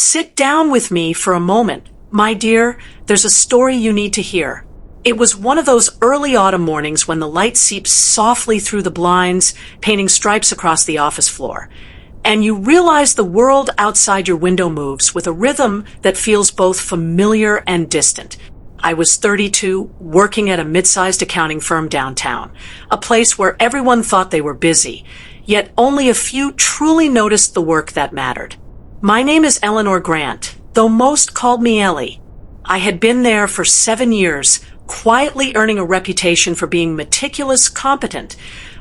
Sit down with me for a moment. My dear, there's a story you need to hear. It was one of those early autumn mornings when the light seeps softly through the blinds, painting stripes across the office floor. And you realize the world outside your window moves with a rhythm that feels both familiar and distant. I was 32, working at a mid-sized accounting firm downtown, a place where everyone thought they were busy, yet only a few truly noticed the work that mattered. My name is Eleanor Grant, though most called me Ellie. I had been there for 7 years, quietly earning a reputation for being meticulous, competent,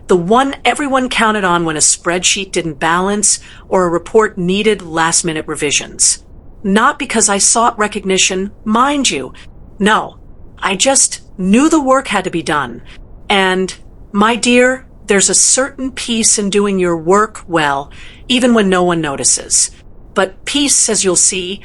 the one everyone counted on when a spreadsheet didn't balance or a report needed last-minute revisions. Not because I sought recognition, mind you. No, I just knew the work had to be done. And, my dear, there's a certain peace in doing your work well, even when no one notices. But peace, as you'll see,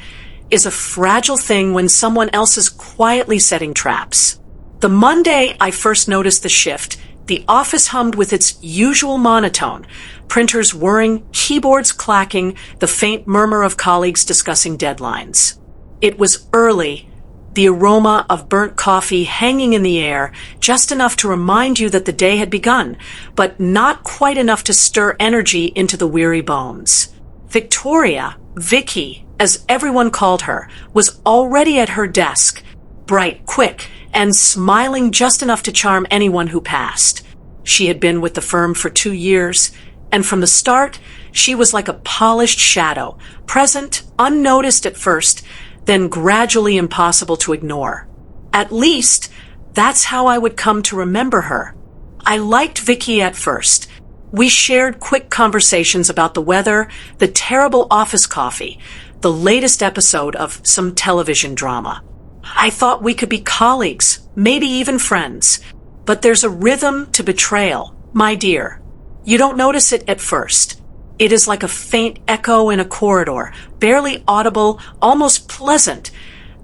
is a fragile thing when someone else is quietly setting traps. The Monday I first noticed the shift, the office hummed with its usual monotone, printers whirring, keyboards clacking, the faint murmur of colleagues discussing deadlines. It was early, the aroma of burnt coffee hanging in the air, just enough to remind you that the day had begun, but not quite enough to stir energy into the weary bones. Victoria, Vicky, as everyone called her, was already at her desk, bright, quick, and smiling just enough to charm anyone who passed. She had been with the firm for 2 years, and from the start, she was like a polished shadow, present, unnoticed at first, then gradually impossible to ignore. At least, that's how I would come to remember her. I liked Vicky at first. We shared quick conversations about the weather, the terrible office coffee, the latest episode of some television drama. I thought we could be colleagues, maybe even friends. But there's a rhythm to betrayal, my dear. You don't notice it at first. It is like a faint echo in a corridor, barely audible, almost pleasant,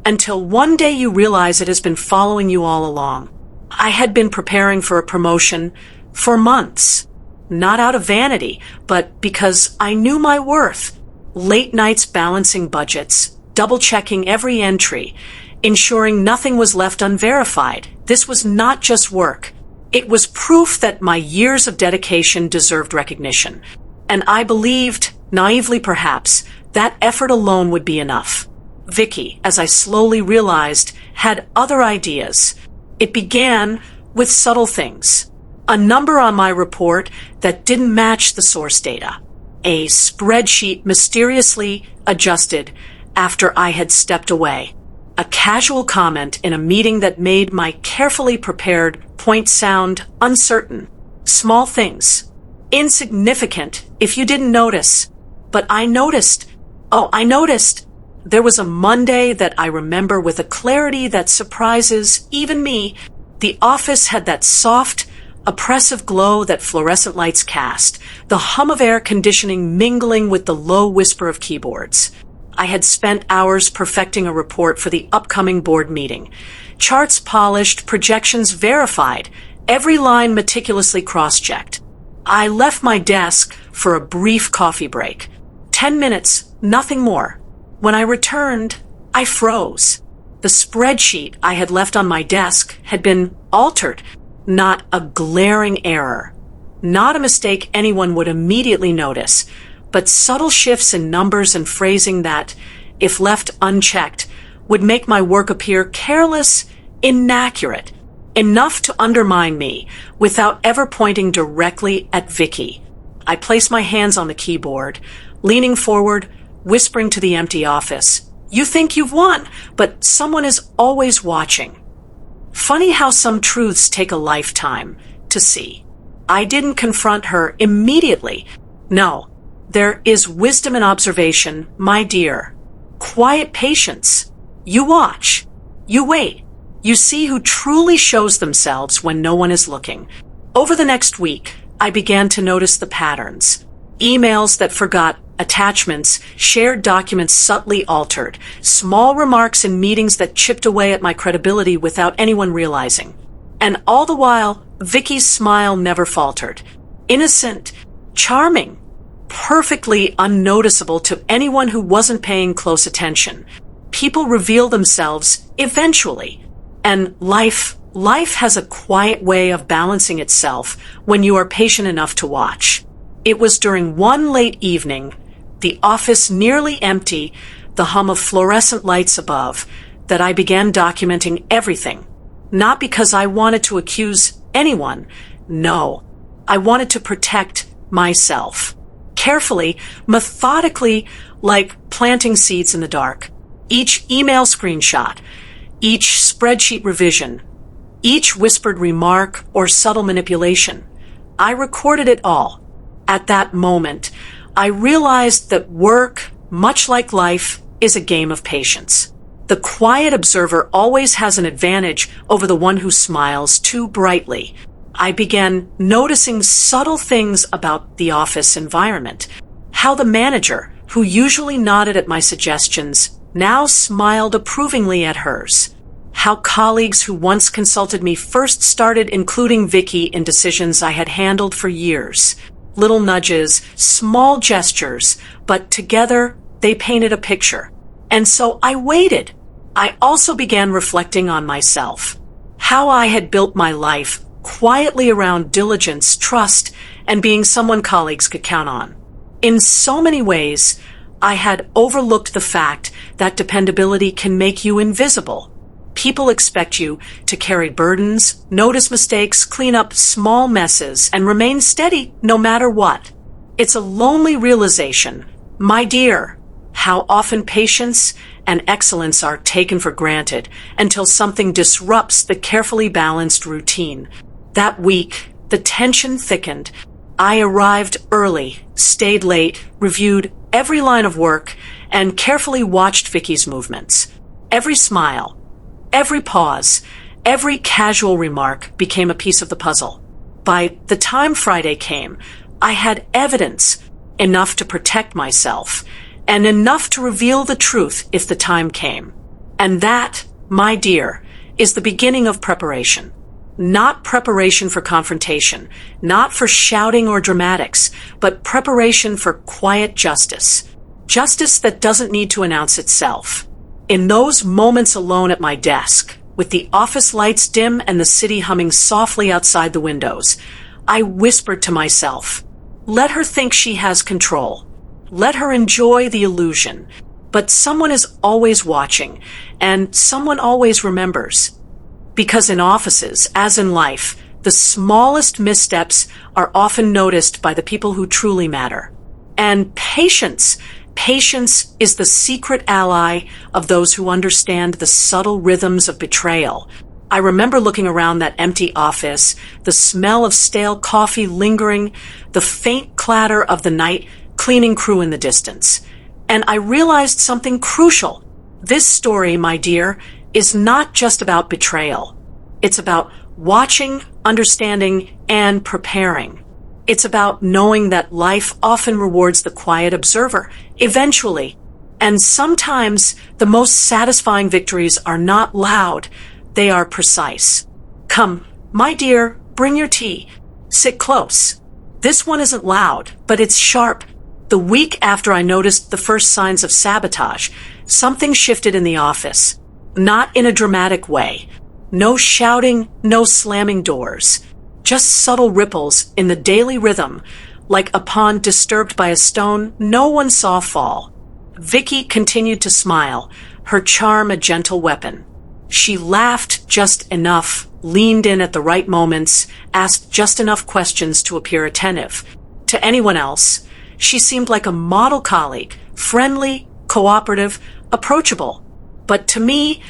until one day you realize it has been following you all along. I had been preparing for a promotion for months. Not out of vanity, but because I knew my worth. Late nights balancing budgets, double-checking every entry, ensuring nothing was left unverified. This was not just work. It was proof that my years of dedication deserved recognition. And I believed, naively perhaps, that effort alone would be enough. Vicky, as I slowly realized, had other ideas. It began with subtle things. A number on my report that didn't match the source data. A spreadsheet mysteriously adjusted after I had stepped away. A casual comment in a meeting that made my carefully prepared point sound uncertain. Small things. Insignificant if you didn't notice. But I noticed. I noticed. There was a Monday that I remember with a clarity that surprises even me. The office had that soft, oppressive glow that fluorescent lights cast, the hum of air conditioning mingling with the low whisper of keyboards. I had spent hours perfecting a report for the upcoming board meeting. Charts polished, projections verified, every line meticulously cross-checked. I left my desk for a brief coffee break. 10 minutes, nothing more. When I returned, I froze. The spreadsheet I had left on my desk had been altered. Not a glaring error. Not a mistake anyone would immediately notice, but subtle shifts in numbers and phrasing that, if left unchecked, would make my work appear careless, inaccurate, enough to undermine me without ever pointing directly at Vicky. I placed my hands on the keyboard, leaning forward, whispering to the empty office, "You think you've won, but someone is always watching." Funny how some truths take a lifetime to see. I didn't confront her immediately. No, there is wisdom in observation, my dear. Quiet patience. You watch. You wait. You see who truly shows themselves when no one is looking. Over the next week, I began to notice the patterns. Emails that forgot attachments, shared documents subtly altered, small remarks in meetings that chipped away at my credibility without anyone realizing. And all the while, Vicky's smile never faltered. Innocent, charming, perfectly unnoticeable to anyone who wasn't paying close attention. People reveal themselves eventually. And life has a quiet way of balancing itself when you are patient enough to watch. It was during one late evening, the office nearly empty, the hum of fluorescent lights above, that I began documenting everything. Not because I wanted to accuse anyone. No, I wanted to protect myself. Carefully, methodically, like planting seeds in the dark. Each email screenshot, each spreadsheet revision, each whispered remark or subtle manipulation. I recorded it all. At that moment, I realized that work, much like life, is a game of patience. The quiet observer always has an advantage over the one who smiles too brightly. I began noticing subtle things about the office environment. How the manager, who usually nodded at my suggestions, now smiled approvingly at hers. How colleagues who once consulted me first started including Vicky in decisions I had handled for years. Little nudges, small gestures, but together they painted a picture. And so I waited. I also began reflecting on myself. How I had built my life quietly around diligence, trust, and being someone colleagues could count on. In so many ways, I had overlooked the fact that dependability can make you invisible. People expect you to carry burdens, notice mistakes, clean up small messes, and remain steady no matter what. It's a lonely realization. My dear, how often patience and excellence are taken for granted until something disrupts the carefully balanced routine. That week, the tension thickened. I arrived early, stayed late, reviewed every line of work, and carefully watched Vicky's movements. Every smile, every pause, every casual remark became a piece of the puzzle. By the time Friday came, I had evidence, enough to protect myself, and enough to reveal the truth if the time came. And that, my dear, is the beginning of preparation. Not preparation for confrontation, not for shouting or dramatics, but preparation for quiet justice. Justice that doesn't need to announce itself. In those moments alone at my desk, with the office lights dim and the city humming softly outside the windows, I whispered to myself, let her think she has control. Let her enjoy the illusion. But someone is always watching, and someone always remembers. Because in offices, as in life, the smallest missteps are often noticed by the people who truly matter. And patience is the secret ally of those who understand the subtle rhythms of betrayal. I remember looking around that empty office, the smell of stale coffee lingering, the faint clatter of the night cleaning crew in the distance. And I realized something crucial. This story, my dear, is not just about betrayal. It's about watching, understanding, and preparing. It's about knowing that life often rewards the quiet observer, eventually. And sometimes the most satisfying victories are not loud, they are precise. Come, my dear, bring your tea. Sit close. This one isn't loud, but it's sharp. The week after I noticed the first signs of sabotage, something shifted in the office. Not in a dramatic way. No shouting, no slamming doors. Just subtle ripples in the daily rhythm, like a pond disturbed by a stone no one saw fall. Vicky continued to smile, her charm a gentle weapon. She laughed just enough, leaned in at the right moments, asked just enough questions to appear attentive. To anyone else, she seemed like a model colleague, friendly, cooperative, approachable. But to me,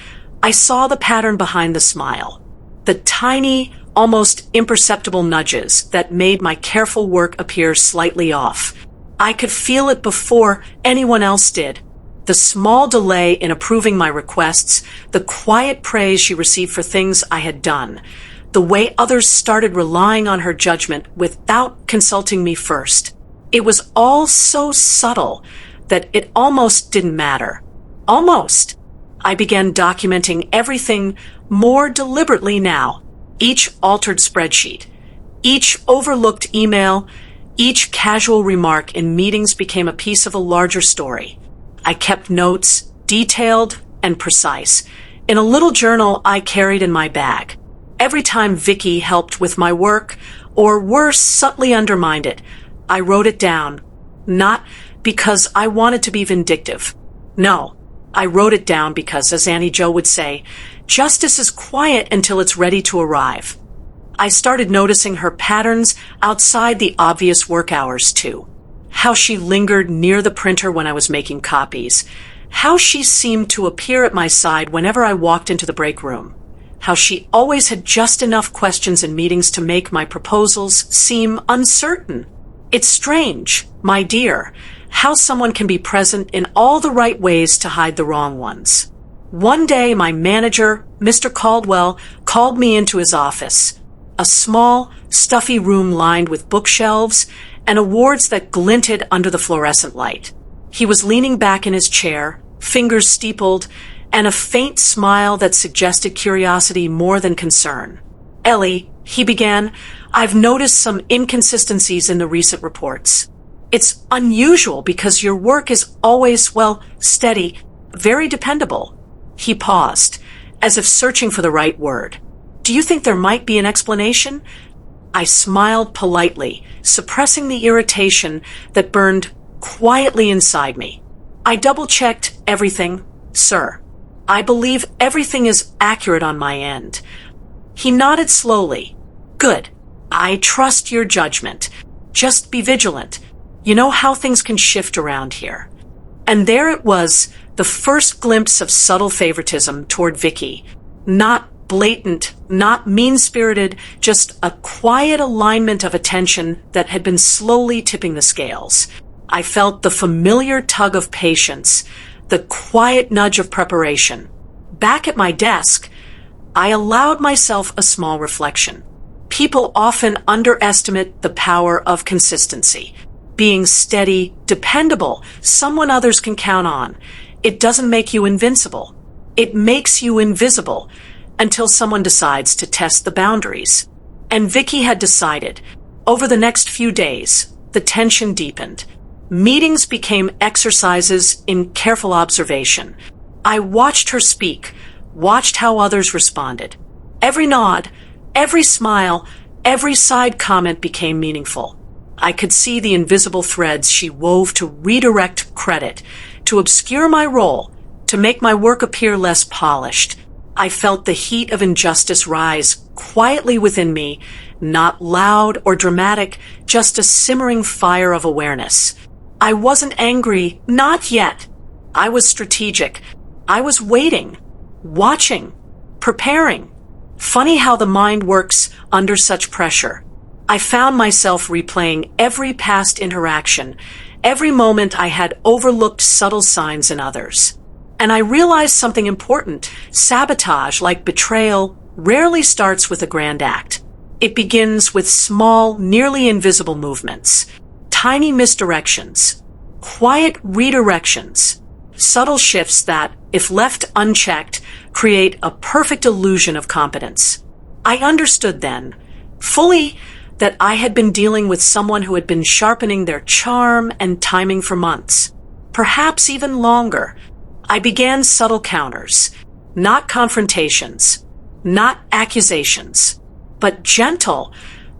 I saw the pattern behind the smile. The tiny, almost imperceptible nudges that made my careful work appear slightly off. I could feel it before anyone else did. The small delay in approving my requests, the quiet praise she received for things I had done, the way others started relying on her judgment without consulting me first. It was all so subtle that it almost didn't matter. Almost. I began documenting everything more deliberately now. Each altered spreadsheet, each overlooked email, Each casual remark in meetings became a piece of a larger story. I kept notes, detailed and precise, in a little journal I carried in my bag. Every time Vicky helped with my work, or worse, subtly undermined it, I wrote it down, not because I wanted to be vindictive. No, I wrote it down because, as Annie Jo would say, justice is quiet until it's ready to arrive. I started noticing her patterns outside the obvious work hours, too. How she lingered near the printer when I was making copies. How she seemed to appear at my side whenever I walked into the break room. How she always had just enough questions in meetings to make my proposals seem uncertain. It's strange, my dear, how someone can be present in all the right ways to hide the wrong ones. One day, my manager, Mr. Caldwell, called me into his office. A small, stuffy room lined with bookshelves and awards that glinted under the fluorescent light. He was leaning back in his chair, fingers steepled, and a faint smile that suggested curiosity more than concern. "Ellie," he began, "I've noticed some inconsistencies in the recent reports. It's unusual because your work is always, well, steady, very dependable." He paused, as if searching for the right word. "Do you think there might be an explanation?" I smiled politely, suppressing the irritation that burned quietly inside me. "I double-checked everything, sir. I believe everything is accurate on my end." He nodded slowly. "Good. I trust your judgment. Just be vigilant. You know how things can shift around here." And there it was, the first glimpse of subtle favoritism toward Vicky. Not blatant, not mean-spirited, just a quiet alignment of attention that had been slowly tipping the scales. I felt the familiar tug of patience, the quiet nudge of preparation. Back at my desk, I allowed myself a small reflection. People often underestimate the power of consistency. Being steady, dependable, someone others can count on. It doesn't make you invincible. It makes you invisible until someone decides to test the boundaries. And Vicky had decided. Over the next few days, the tension deepened. Meetings became exercises in careful observation. I watched her speak, watched how others responded. Every nod, every smile, every side comment became meaningful. I could see the invisible threads she wove to redirect credit, to obscure my role, to make my work appear less polished. I felt the heat of injustice rise quietly within me, not loud or dramatic, just a simmering fire of awareness. I wasn't angry, not yet. I was strategic. I was waiting, watching, preparing. Funny how the mind works under such pressure. I found myself replaying every past interaction, every moment I had overlooked subtle signs in others. And I realized something important. Sabotage, like betrayal, rarely starts with a grand act. It begins with small, nearly invisible movements, tiny misdirections, quiet redirections, subtle shifts that, if left unchecked, create a perfect illusion of competence. I understood then, fully, that I had been dealing with someone who had been sharpening their charm and timing for months, perhaps even longer. I began subtle counters, not confrontations, not accusations, but gentle,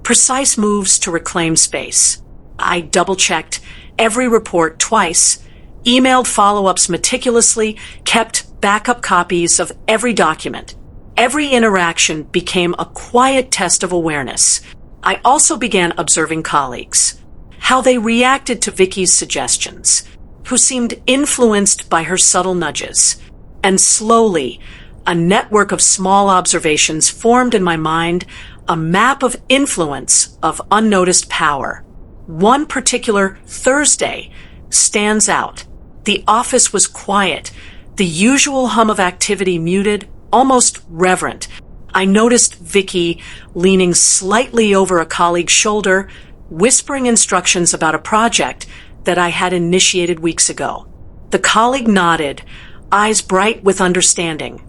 precise moves to reclaim space. I double-checked every report twice, emailed follow-ups meticulously, kept backup copies of every document. Every interaction became a quiet test of awareness. I also began observing colleagues, how they reacted to Vicky's suggestions, who seemed influenced by her subtle nudges. And slowly, a network of small observations formed in my mind, a map of influence, of unnoticed power. One particular Thursday stands out. The office was quiet, the usual hum of activity muted, almost reverent. I noticed Vicky leaning slightly over a colleague's shoulder, whispering instructions about a project that I had initiated weeks ago. The colleague nodded, eyes bright with understanding,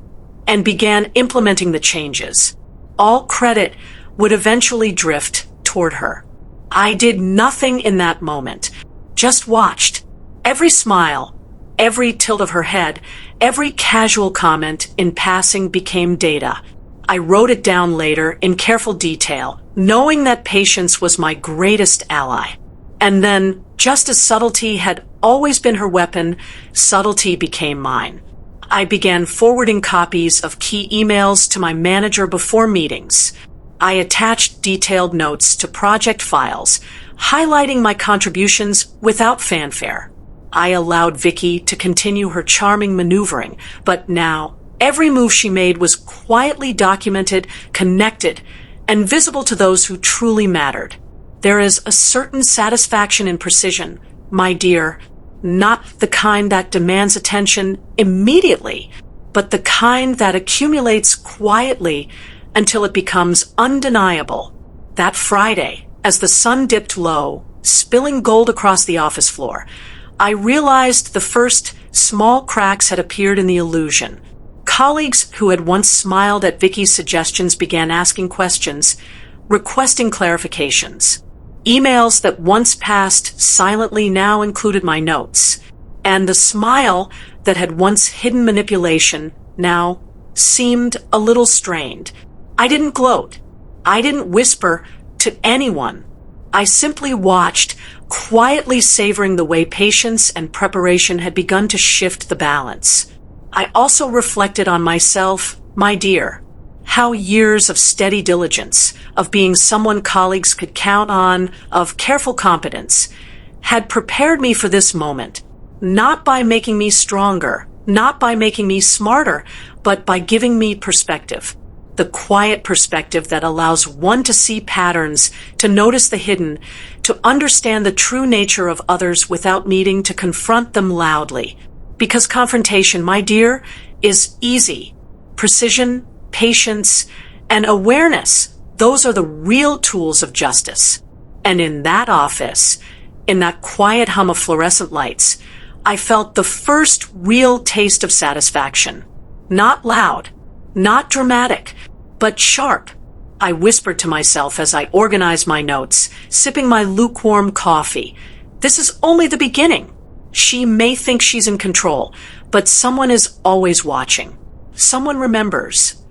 and began implementing the changes. All credit would eventually drift toward her. I did nothing in that moment, just watched. Every smile, every tilt of her head, every casual comment in passing became data. I wrote it down later in careful detail, knowing that patience was my greatest ally. And then, just as subtlety had always been her weapon, subtlety became mine. I began forwarding copies of key emails to my manager before meetings. I attached detailed notes to project files, highlighting my contributions without fanfare. I allowed Vicky to continue her charming maneuvering, but now every move she made was quietly documented, connected, and visible to those who truly mattered. There is a certain satisfaction in precision, my dear, not the kind that demands attention immediately, but the kind that accumulates quietly until it becomes undeniable. That Friday, as the sun dipped low, spilling gold across the office floor, I realized the first small cracks had appeared in the illusion. Colleagues who had once smiled at Vicky's suggestions began asking questions, requesting clarifications. Emails that once passed silently now included my notes, and the smile that had once hidden manipulation now seemed a little strained. I didn't gloat. I didn't whisper to anyone. I simply watched, quietly savoring the way patience and preparation had begun to shift the balance. I also reflected on myself, my dear, how years of steady diligence, of being someone colleagues could count on, of careful competence, had prepared me for this moment, not by making me stronger, not by making me smarter, but by giving me perspective. The quiet perspective that allows one to see patterns, to notice the hidden, to understand the true nature of others without needing to confront them loudly. Because confrontation, my dear, is easy. Precision, patience, and awareness, those are the real tools of justice. And in that office, in that quiet hum of fluorescent lights, I felt the first real taste of satisfaction. Not loud, not dramatic, but sharp. I whispered to myself as I organized my notes, sipping my lukewarm coffee. This is only the beginning. She may think she's in control, but someone is always watching. Someone remembers.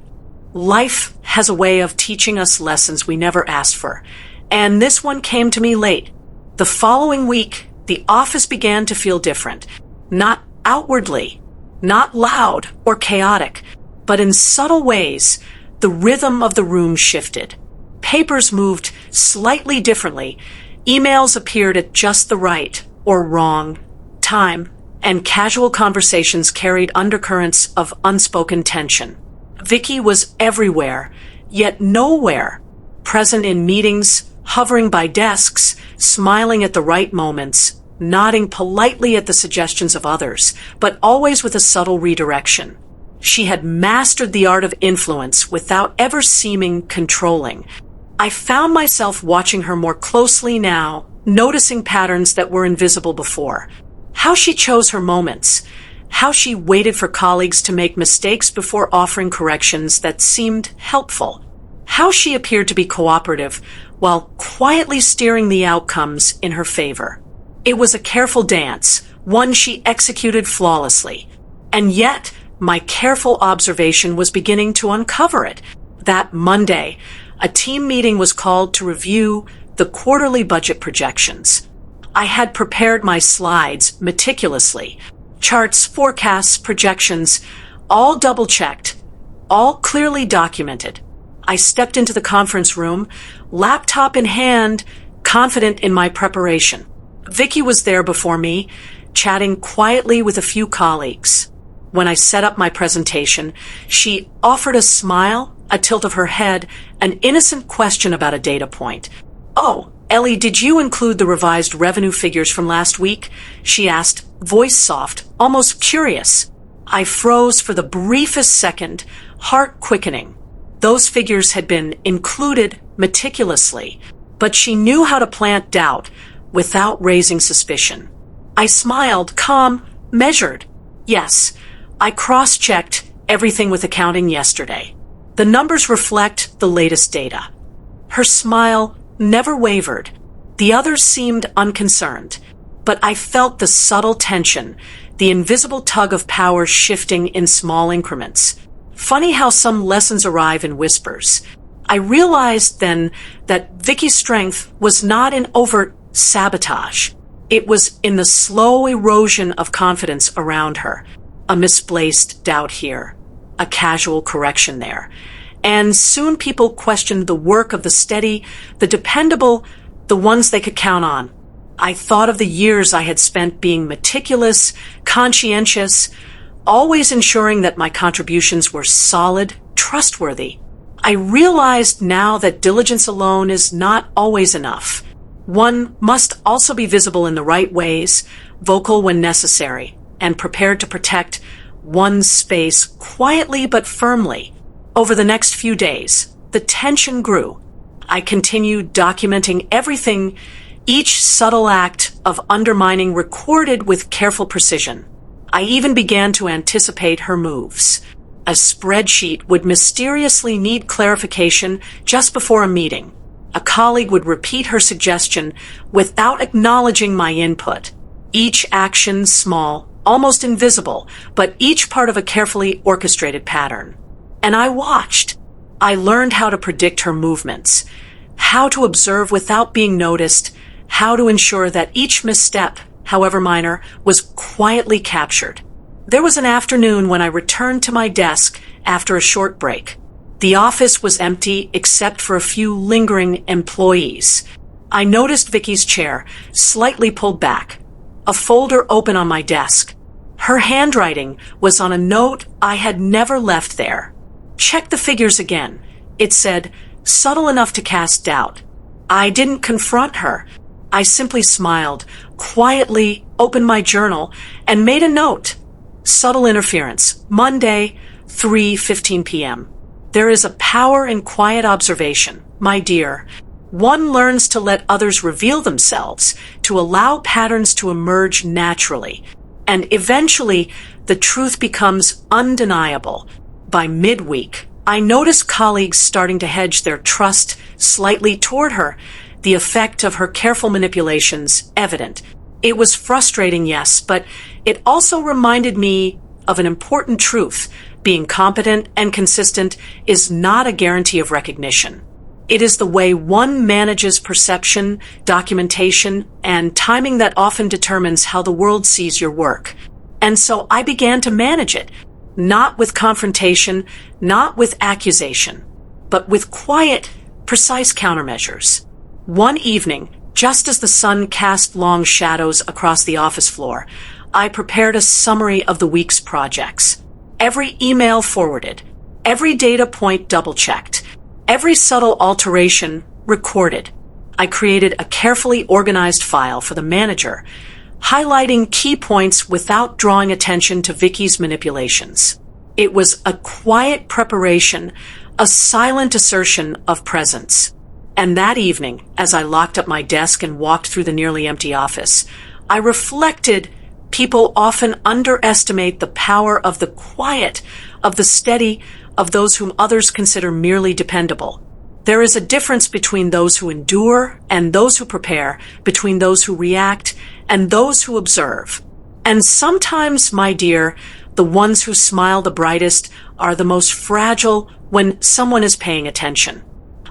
Life has a way of teaching us lessons we never asked for, and this one came to me late. The following week, the office began to feel different. Not outwardly, not loud or chaotic, but in subtle ways, the rhythm of the room shifted. Papers moved slightly differently. Emails appeared at just the right or wrong time, and casual conversations carried undercurrents of unspoken tension. Vicky was everywhere, yet nowhere, present in meetings, hovering by desks, smiling at the right moments, nodding politely at the suggestions of others, but always with a subtle redirection. She had mastered the art of influence without ever seeming controlling. I found myself watching her more closely now, noticing patterns that were invisible before. How she chose her moments, how she waited for colleagues to make mistakes before offering corrections that seemed helpful, how she appeared to be cooperative while quietly steering the outcomes in her favor. It was a careful dance, one she executed flawlessly. And yet, my careful observation was beginning to uncover it. That Monday, a team meeting was called to review the quarterly budget projections. I had prepared my slides meticulously. Charts, forecasts, projections, all double-checked, all clearly documented. I stepped into the conference room, laptop in hand, confident in my preparation. Vicky was there before me, chatting quietly with a few colleagues. When I set up my presentation, she offered a smile, a tilt of her head, an innocent question about a data point. "Oh, Ellie, did you include the revised revenue figures from last week?" she asked, voice soft, almost curious. I froze for the briefest second, heart quickening. Those figures had been included meticulously, but she knew how to plant doubt without raising suspicion. I smiled, calm, measured. Yes, I cross-checked everything with accounting yesterday. The numbers reflect the latest data. Her smile never wavered. The others seemed unconcerned, but I felt the subtle tension, the invisible tug of power shifting in small increments. Funny how some lessons arrive in whispers. I realized then that Vicky's strength was not in overt sabotage. It was in the slow erosion of confidence around her, a misplaced doubt here, a casual correction there. And soon people questioned the work of the steady, the dependable, the ones they could count on. I thought of the years I had spent being meticulous, conscientious, always ensuring that my contributions were solid, trustworthy. I realized now that diligence alone is not always enough. One must also be visible in the right ways, vocal when necessary, and prepared to protect one's space quietly but firmly. Over the next few days, the tension grew. I continued documenting everything, each subtle act of undermining recorded with careful precision. I even began to anticipate her moves. A spreadsheet would mysteriously need clarification just before a meeting. A colleague would repeat her suggestion without acknowledging my input. Each action small, almost invisible, but each part of a carefully orchestrated pattern. And I watched. I learned how to predict her movements, how to observe without being noticed, how to ensure that each misstep, however minor, was quietly captured. There was an afternoon when I returned to my desk after a short break. The office was empty except for a few lingering employees. I noticed Vicky's chair, slightly pulled back, a folder open on my desk. Her handwriting was on a note I had never left there. Check the figures again. It said, subtle enough to cast doubt. I didn't confront her. I simply smiled, quietly opened my journal, and made a note. Subtle interference, Monday, 3:15 p.m. There is a power in quiet observation, my dear. One learns to let others reveal themselves, to allow patterns to emerge naturally. And eventually, the truth becomes undeniable. By midweek, I noticed colleagues starting to hedge their trust slightly toward her, the effect of her careful manipulations evident. It was frustrating, yes, but it also reminded me of an important truth. Being competent and consistent is not a guarantee of recognition. It is the way one manages perception, documentation, and timing that often determines how the world sees your work. And so I began to manage it, not with confrontation, not with accusation, but with quiet, precise countermeasures. One evening, just as the sun cast long shadows across the office floor, I prepared a summary of the week's projects. Every email forwarded, every data point double-checked, every subtle alteration recorded. I created a carefully organized file for the manager, highlighting key points without drawing attention to Vicky's manipulations. It was a quiet preparation, a silent assertion of presence. And that evening, as I locked up my desk and walked through the nearly empty office, I reflected. People often underestimate the power of the quiet, of the steady, of those whom others consider merely dependable. There is a difference between those who endure and those who prepare, between those who react and those who observe. And sometimes, my dear, the ones who smile the brightest are the most fragile when someone is paying attention.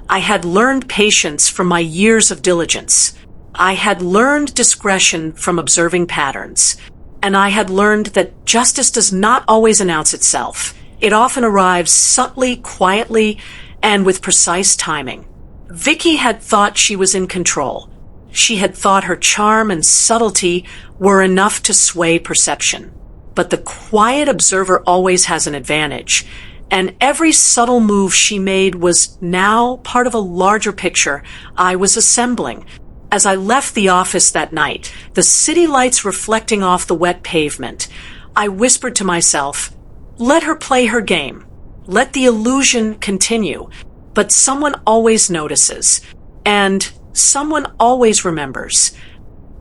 I had learned patience from my years of diligence. I had learned discretion from observing patterns, and I had learned that justice does not always announce itself. It often arrives subtly, quietly, and with precise timing. Vicky had thought she was in control. She had thought her charm and subtlety were enough to sway perception. But the quiet observer always has an advantage, and every subtle move she made was now part of a larger picture I was assembling. As I left the office that night, the city lights reflecting off the wet pavement, I whispered to myself, let her play her game. Let the illusion continue. But someone always notices, and someone always remembers.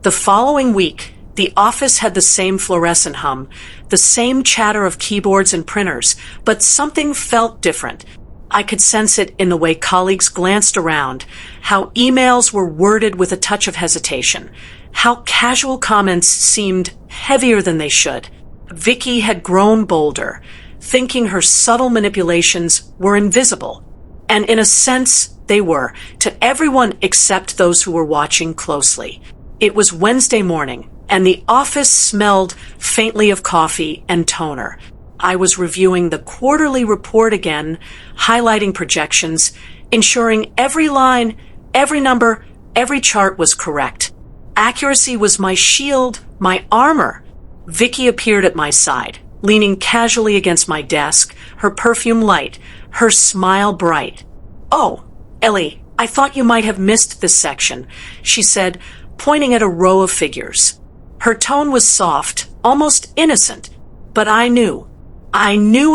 The following week, the office had the same fluorescent hum, the same chatter of keyboards and printers, but something felt different. I could sense it in the way colleagues glanced around, how emails were worded with a touch of hesitation, how casual comments seemed heavier than they should. Vicky had grown bolder, thinking her subtle manipulations were invisible. And in a sense, they were, to everyone except those who were watching closely. It was Wednesday morning, and the office smelled faintly of coffee and toner. I was reviewing the quarterly report again, highlighting projections, ensuring every line, every number, every chart was correct. Accuracy was my shield, my armor. Vicky appeared at my side, leaning casually against my desk, her perfume light, her smile bright. "Oh, Ellie, I thought you might have missed this section," she said, pointing at a row of figures. Her tone was soft, almost innocent, but I knew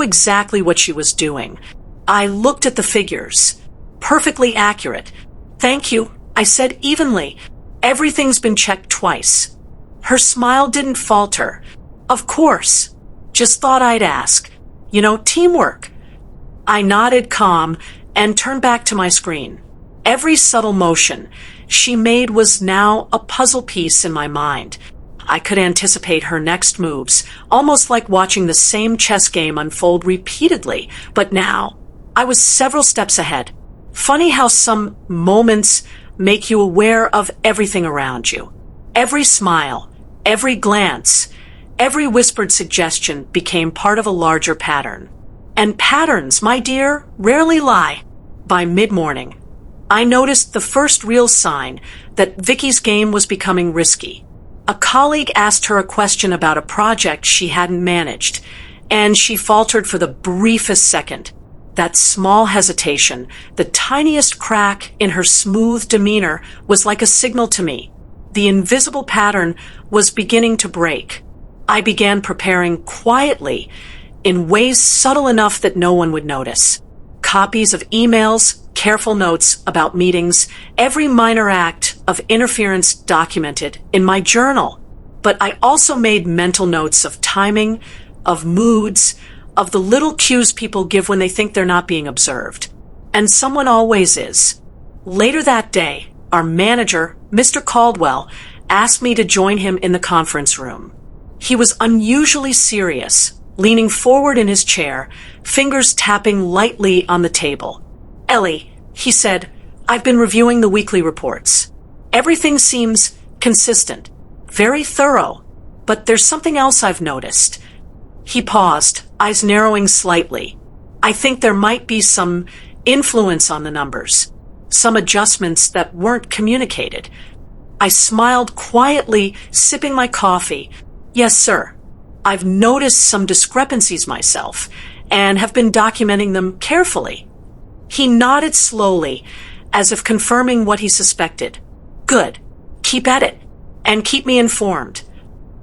exactly what she was doing. I looked at the figures. Perfectly accurate. "Thank you," I said evenly. "Everything's been checked twice." Her smile didn't falter. "Of course. Just thought I'd ask. Teamwork." I nodded calm and turned back to my screen. Every subtle motion she made was now a puzzle piece in my mind. I could anticipate her next moves, almost like watching the same chess game unfold repeatedly, but now I was several steps ahead. Funny how some moments make you aware of everything around you. Every smile, every glance, every whispered suggestion became part of a larger pattern. And patterns, my dear, rarely lie. By mid-morning, I noticed the first real sign that Vicky's game was becoming risky. A colleague asked her a question about a project she hadn't managed, and she faltered for the briefest second. That small hesitation, the tiniest crack in her smooth demeanor, was like a signal to me. The invisible pattern was beginning to break. I began preparing quietly, in ways subtle enough that no one would notice. Copies of emails, careful notes about meetings, every minor act of interference documented in my journal. But I also made mental notes of timing, of moods, of the little cues people give when they think they're not being observed. And someone always is. Later that day, our manager, Mr. Caldwell, asked me to join him in the conference room. He was unusually serious, leaning forward in his chair, fingers tapping lightly on the table. "Ellie," he said, "I've been reviewing the weekly reports. Everything seems consistent, very thorough, but there's something else I've noticed." He paused, eyes narrowing slightly. "I think there might be some influence on the numbers, some adjustments that weren't communicated." I smiled quietly, sipping my coffee. "Yes, sir. I've noticed some discrepancies myself, and have been documenting them carefully." He nodded slowly, as if confirming what he suspected. "Good. Keep at it, and keep me informed."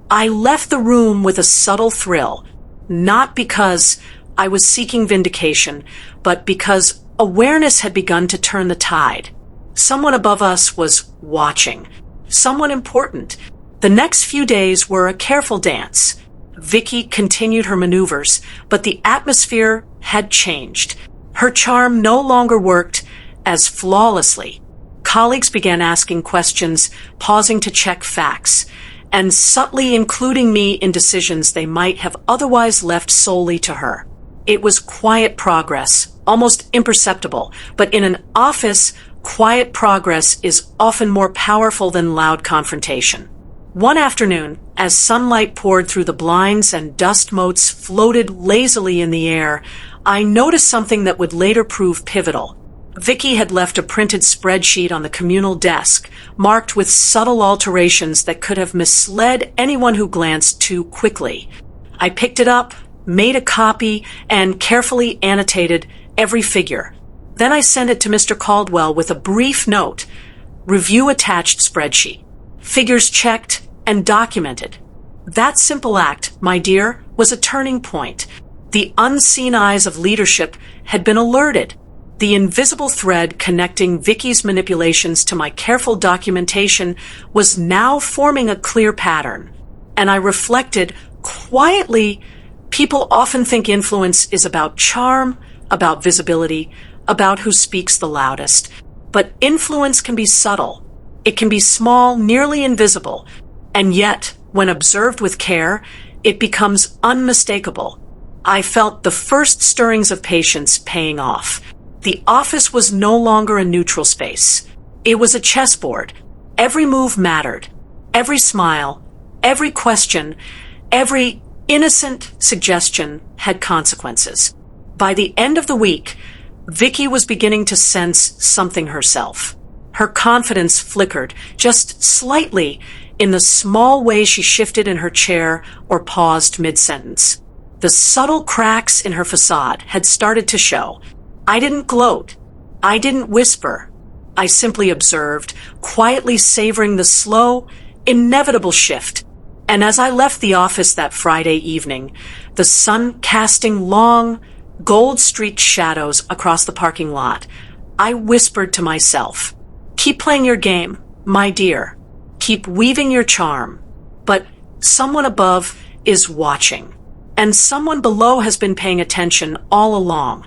I left the room with a subtle thrill, not because I was seeking vindication, but because awareness had begun to turn the tide. Someone above us was watching. Someone important. The next few days were a careful dance. Vicky continued her maneuvers, but the atmosphere had changed. Her charm no longer worked as flawlessly. Colleagues began asking questions, pausing to check facts, and subtly including me in decisions they might have otherwise left solely to her. It was quiet progress, almost imperceptible, but in an office, quiet progress is often more powerful than loud confrontation. One afternoon, as sunlight poured through the blinds and dust motes floated lazily in the air, I noticed something that would later prove pivotal. Vicky had left a printed spreadsheet on the communal desk, marked with subtle alterations that could have misled anyone who glanced too quickly. I picked it up, made a copy, and carefully annotated every figure. Then I sent it to Mr. Caldwell with a brief note. "Review attached spreadsheet. Figures checked and documented." That simple act, my dear, was a turning point. The unseen eyes of leadership had been alerted. The invisible thread connecting Vicky's manipulations to my careful documentation was now forming a clear pattern. And I reflected quietly, people often think influence is about charm, about visibility, about who speaks the loudest. But influence can be subtle. It can be small, nearly invisible. And yet, when observed with care, it becomes unmistakable. I felt the first stirrings of patience paying off. The office was no longer a neutral space. It was a chessboard. Every move mattered. Every smile, every question, every innocent suggestion had consequences. By the end of the week, Vicky was beginning to sense something herself. Her confidence flickered, just slightly, in the small way she shifted in her chair or paused mid-sentence. The subtle cracks in her facade had started to show. I didn't gloat. I didn't whisper. I simply observed, quietly savoring the slow, inevitable shift. And as I left the office that Friday evening, the sun casting long, gold-streaked shadows across the parking lot, I whispered to myself, "Keep playing your game, my dear. Keep weaving your charm. But someone above is watching. And someone below has been paying attention all along."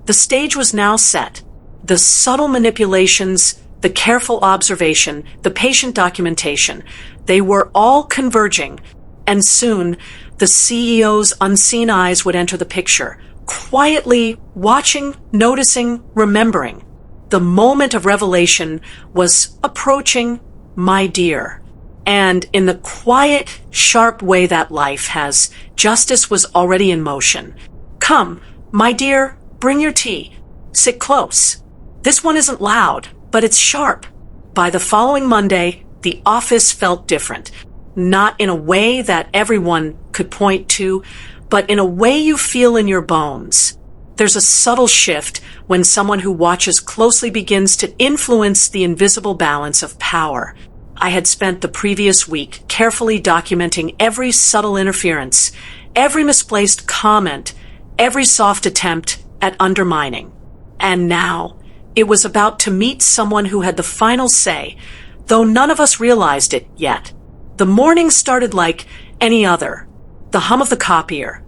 The stage was now set. The subtle manipulations, the careful observation, the patient documentation, they were all converging, and soon the CEO's unseen eyes would enter the picture, quietly watching, noticing, remembering. The moment of revelation was approaching, my dear. And in the quiet, sharp way that life has, justice was already in motion. "Come, my dear, bring your tea. Sit close. This one isn't loud, but it's sharp." By the following Monday, the office felt different. Not in a way that everyone could point to, but in a way you feel in your bones. There's a subtle shift when someone who watches closely begins to influence the invisible balance of power. I had spent the previous week carefully documenting every subtle interference, every misplaced comment, every soft attempt at undermining. And now, it was about to meet someone who had the final say, though none of us realized it yet. The morning started like any other. The hum of the copier,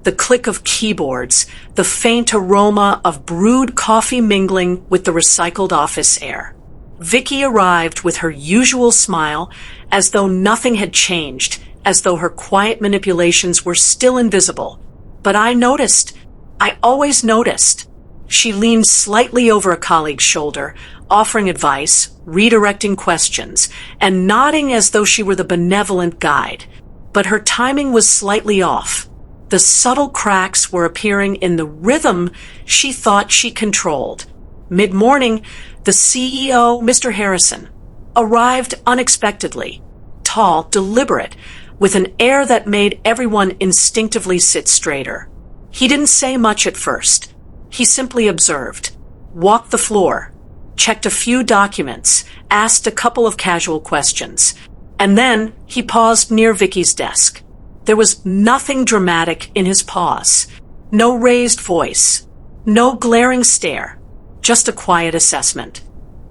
the click of keyboards, the faint aroma of brewed coffee mingling with the recycled office air. Vicky arrived with her usual smile, as though nothing had changed, as though her quiet manipulations were still invisible. But I noticed. I always noticed. She leaned slightly over a colleague's shoulder, offering advice, redirecting questions, and nodding as though she were the benevolent guide. But her timing was slightly off. The subtle cracks were appearing in the rhythm she thought she controlled. Mid-morning, the CEO, Mr. Harrison, arrived unexpectedly, tall, deliberate, with an air that made everyone instinctively sit straighter. He didn't say much at first. He simply observed, walked the floor, checked a few documents, asked a couple of casual questions, and then he paused near Vicky's desk. There was nothing dramatic in his pause, no raised voice, no glaring stare, just a quiet assessment.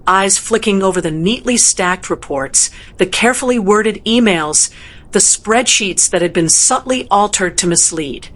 Eyes flicking over the neatly stacked reports, the carefully worded emails, the spreadsheets that had been subtly altered to mislead.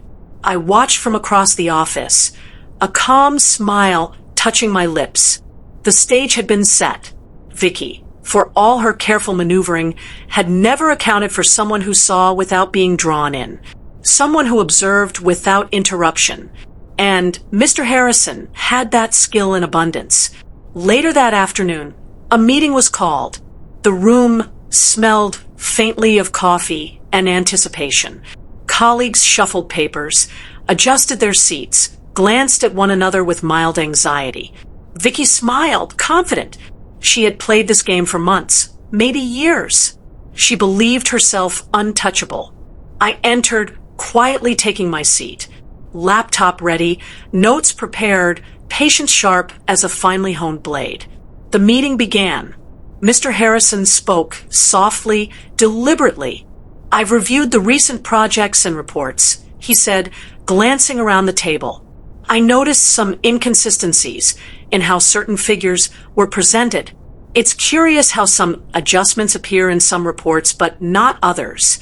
I watched from across the office, a calm smile touching my lips. The stage had been set. Vicky, for all her careful maneuvering, had never accounted for someone who saw without being drawn in, someone who observed without interruption. And Mr. Harrison had that skill in abundance. Later that afternoon, a meeting was called. The room smelled faintly of coffee and anticipation. Colleagues shuffled papers, adjusted their seats, glanced at one another with mild anxiety. Vicky smiled, confident. She had played this game for months, maybe years. She believed herself untouchable. I entered, quietly taking my seat. Laptop ready, notes prepared, patience sharp as a finely honed blade. The meeting began. Mr. Harrison spoke softly, deliberately. "I've reviewed the recent projects and reports," he said, glancing around the table. "I noticed some inconsistencies in how certain figures were presented. It's curious how some adjustments appear in some reports, but not others."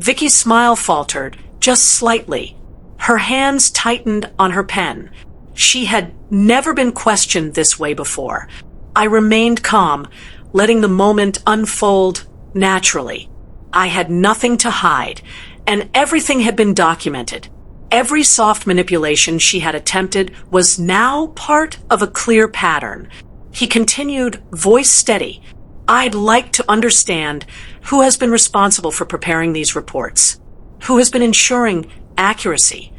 Vicky's smile faltered, just slightly. Her hands tightened on her pen. She had never been questioned this way before. I remained calm, letting the moment unfold naturally. I had nothing to hide, and everything had been documented. Every soft manipulation she had attempted was now part of a clear pattern. He continued, voice steady. I'd like to understand who has been responsible for preparing these reports, who has been ensuring accuracy.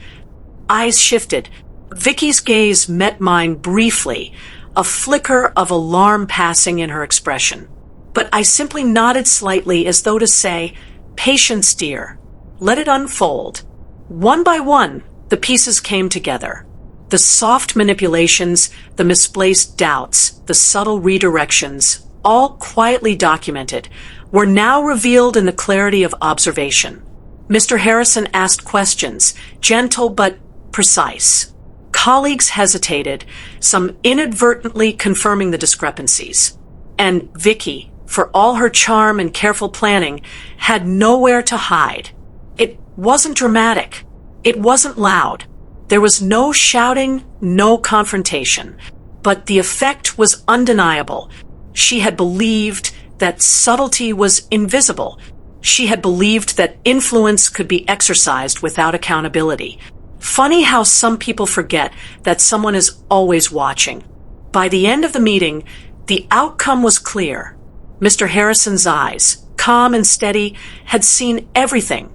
Eyes shifted. Vicky's gaze met mine briefly, a flicker of alarm passing in her expression. But I simply nodded slightly as though to say, patience, dear. Let it unfold. One by one, the pieces came together. The soft manipulations, the misplaced doubts, the subtle redirections, all quietly documented, were now revealed in the clarity of observation. Mr. Harrison asked questions, gentle but precise. Colleagues hesitated, some inadvertently confirming the discrepancies. And Vicky, for all her charm and careful planning, had nowhere to hide. It wasn't dramatic. It wasn't loud. There was no shouting, no confrontation. But the effect was undeniable. She had believed that subtlety was invisible. She had believed that influence could be exercised without accountability. Funny how some people forget that someone is always watching. By the end of the meeting, the outcome was clear. Mr. Harrison's eyes, calm and steady, had seen everything.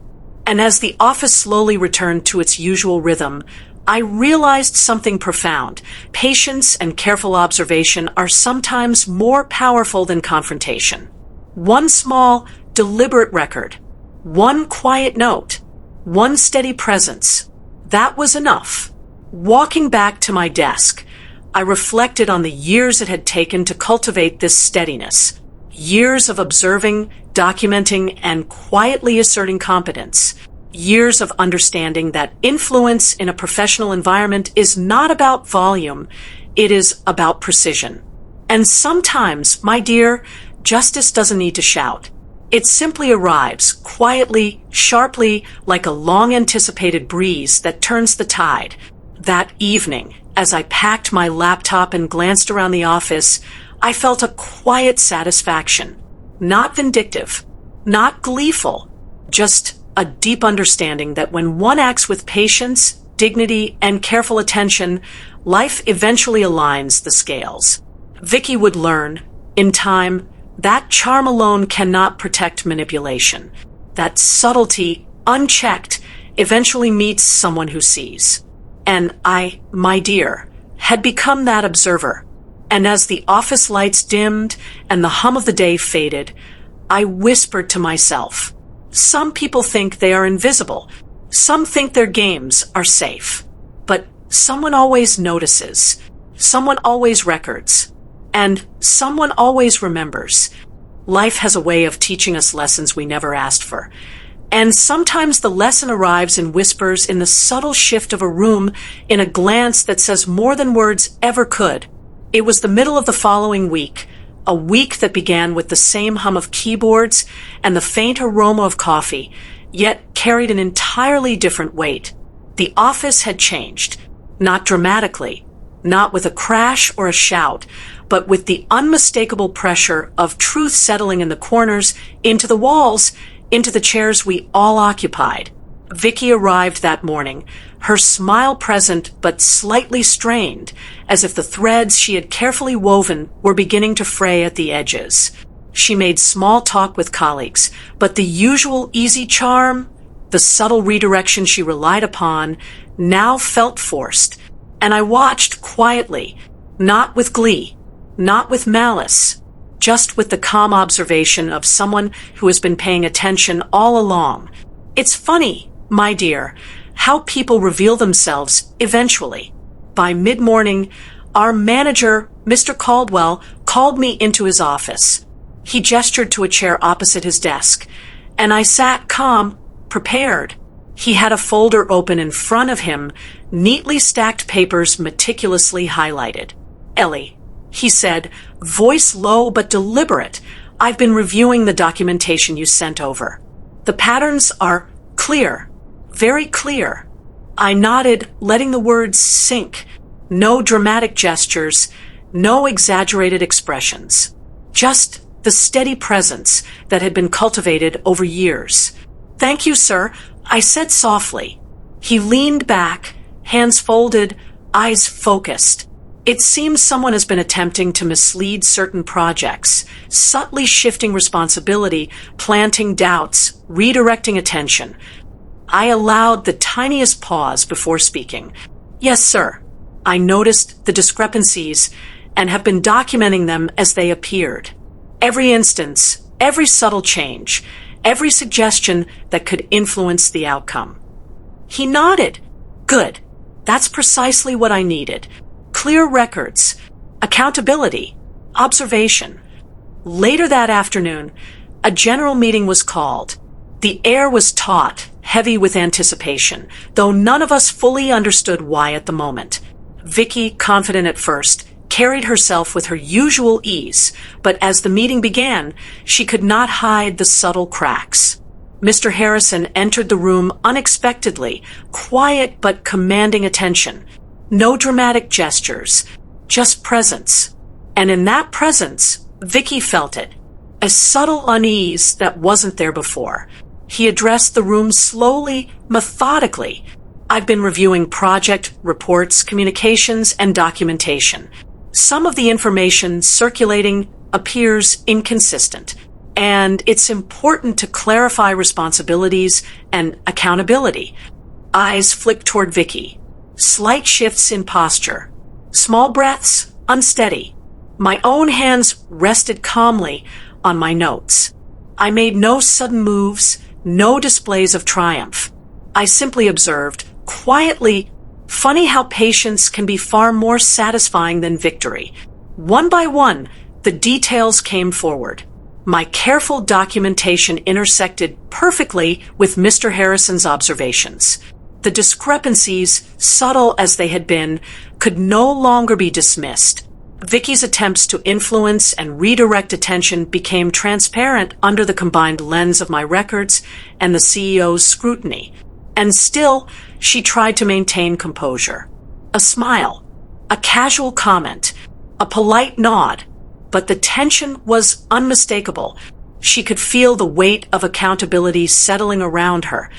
And as the office slowly returned to its usual rhythm, I realized something profound. Patience and careful observation are sometimes more powerful than confrontation. One small, deliberate record, one quiet note, one steady presence. That was enough. Walking back to my desk, I reflected on the years it had taken to cultivate this steadiness. Years of observing, documenting, and quietly asserting competence. Years of understanding that influence in a professional environment is not about volume, it is about precision. And sometimes, my dear, justice doesn't need to shout. It simply arrives, quietly, sharply, like a long-anticipated breeze that turns the tide. That evening, as I packed my laptop and glanced around the office, I felt a quiet satisfaction. Not vindictive, not gleeful, just a deep understanding that when one acts with patience, dignity, and careful attention, life eventually aligns the scales. Vicky would learn, in time, that charm alone cannot protect manipulation. That subtlety, unchecked, eventually meets someone who sees. And I, my dear, had become that observer. And as the office lights dimmed and the hum of the day faded, I whispered to myself, some people think they are invisible. Some think their games are safe. But someone always notices. Someone always records. And someone always remembers. Life has a way of teaching us lessons we never asked for. And sometimes the lesson arrives in whispers, in the subtle shift of a room, in a glance that says more than words ever could. It was the middle of the following week, a week that began with the same hum of keyboards and the faint aroma of coffee, yet carried an entirely different weight. The office had changed, not dramatically, not with a crash or a shout, but with the unmistakable pressure of truth settling in the corners, into the walls, into the chairs we all occupied. Vicky arrived that morning, her smile present but slightly strained, as if the threads she had carefully woven were beginning to fray at the edges. She made small talk with colleagues, but the usual easy charm, the subtle redirection she relied upon, now felt forced, and I watched quietly, not with glee, not with malice, just with the calm observation of someone who has been paying attention all along. It's funny, my dear, how people reveal themselves eventually. By mid-morning, our manager, Mr. Caldwell, called me into his office. He gestured to a chair opposite his desk, and I sat calm, prepared. He had a folder open in front of him, neatly stacked papers meticulously highlighted. Ellie, he said, voice low but deliberate, I've been reviewing the documentation you sent over. The patterns are clear, very clear. I nodded, letting the words sink. No dramatic gestures, no exaggerated expressions. Just the steady presence that had been cultivated over years. "Thank you, sir," I said softly. He leaned back, hands folded, eyes focused. It seems someone has been attempting to mislead certain projects, subtly shifting responsibility, planting doubts, redirecting attention. I allowed the tiniest pause before speaking. "Yes, sir. I noticed the discrepancies and have been documenting them as they appeared. Every instance, every subtle change, every suggestion that could influence the outcome." He nodded. "Good. That's precisely what I needed. Clear records, accountability, observation." Later that afternoon, a general meeting was called. The air was taut, heavy with anticipation, though none of us fully understood why at the moment. Vicky, confident at first, carried herself with her usual ease, but as the meeting began, she could not hide the subtle cracks. Mr. Harrison entered the room unexpectedly, quiet but commanding attention. No dramatic gestures, just presence. And in that presence, Vicky felt it. A subtle unease that wasn't there before. He addressed the room slowly, methodically. "I've been reviewing project reports, communications, and documentation. Some of the information circulating appears inconsistent, and it's important to clarify responsibilities and accountability." Eyes flicked toward Vicky. Slight shifts in posture. Small breaths, unsteady. My own hands rested calmly on my notes. I made no sudden moves, no displays of triumph. I simply observed, quietly, funny how patience can be far more satisfying than victory. One by one, the details came forward. My careful documentation intersected perfectly with Mr. Harrison's observations. The discrepancies, subtle as they had been, could no longer be dismissed. Vicky's attempts to influence and redirect attention became transparent under the combined lens of my records and the CEO's scrutiny. And still, she tried to maintain composure. A smile, a casual comment, a polite nod, but the tension was unmistakable. She could feel the weight of accountability settling around her,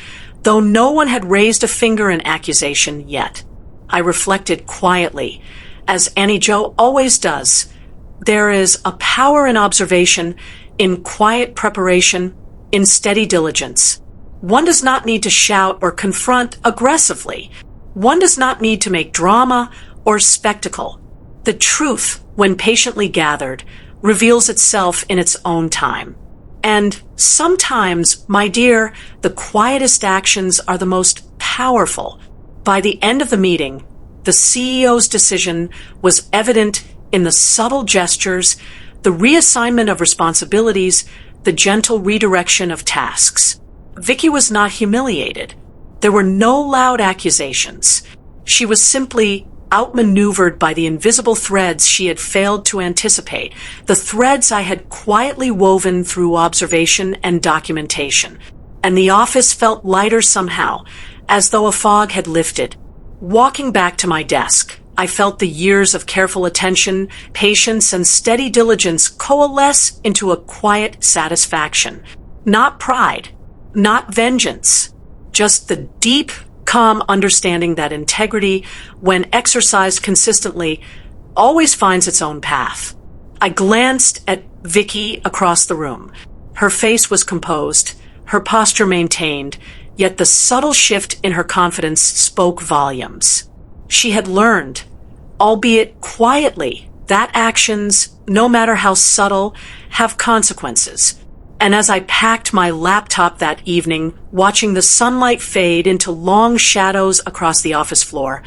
though no one had raised a finger in accusation yet. I reflected quietly, as Annie Jo always does. There is a power in observation, in quiet preparation, in steady diligence. One does not need to shout or confront aggressively. One does not need to make drama or spectacle. The truth, when patiently gathered, reveals itself in its own time. And sometimes, my dear, the quietest actions are the most powerful. By the end of the meeting, the CEO's decision was evident in the subtle gestures, the reassignment of responsibilities, the gentle redirection of tasks. Vicky was not humiliated. There were no loud accusations. She was simply outmaneuvered by the invisible threads she had failed to anticipate, the threads I had quietly woven through observation and documentation. And the office felt lighter somehow, as though a fog had lifted. Walking back to my desk, I felt the years of careful attention, patience, and steady diligence coalesce into a quiet satisfaction. Not pride, not vengeance, just the deep, calm understanding that integrity, when exercised consistently, always finds its own path. I glanced at Vicky across the room. Her face was composed, her posture maintained, yet the subtle shift in her confidence spoke volumes. She had learned, albeit quietly, that actions, no matter how subtle, have consequences. And as I packed my laptop that evening, watching the sunlight fade into long shadows across the office floor,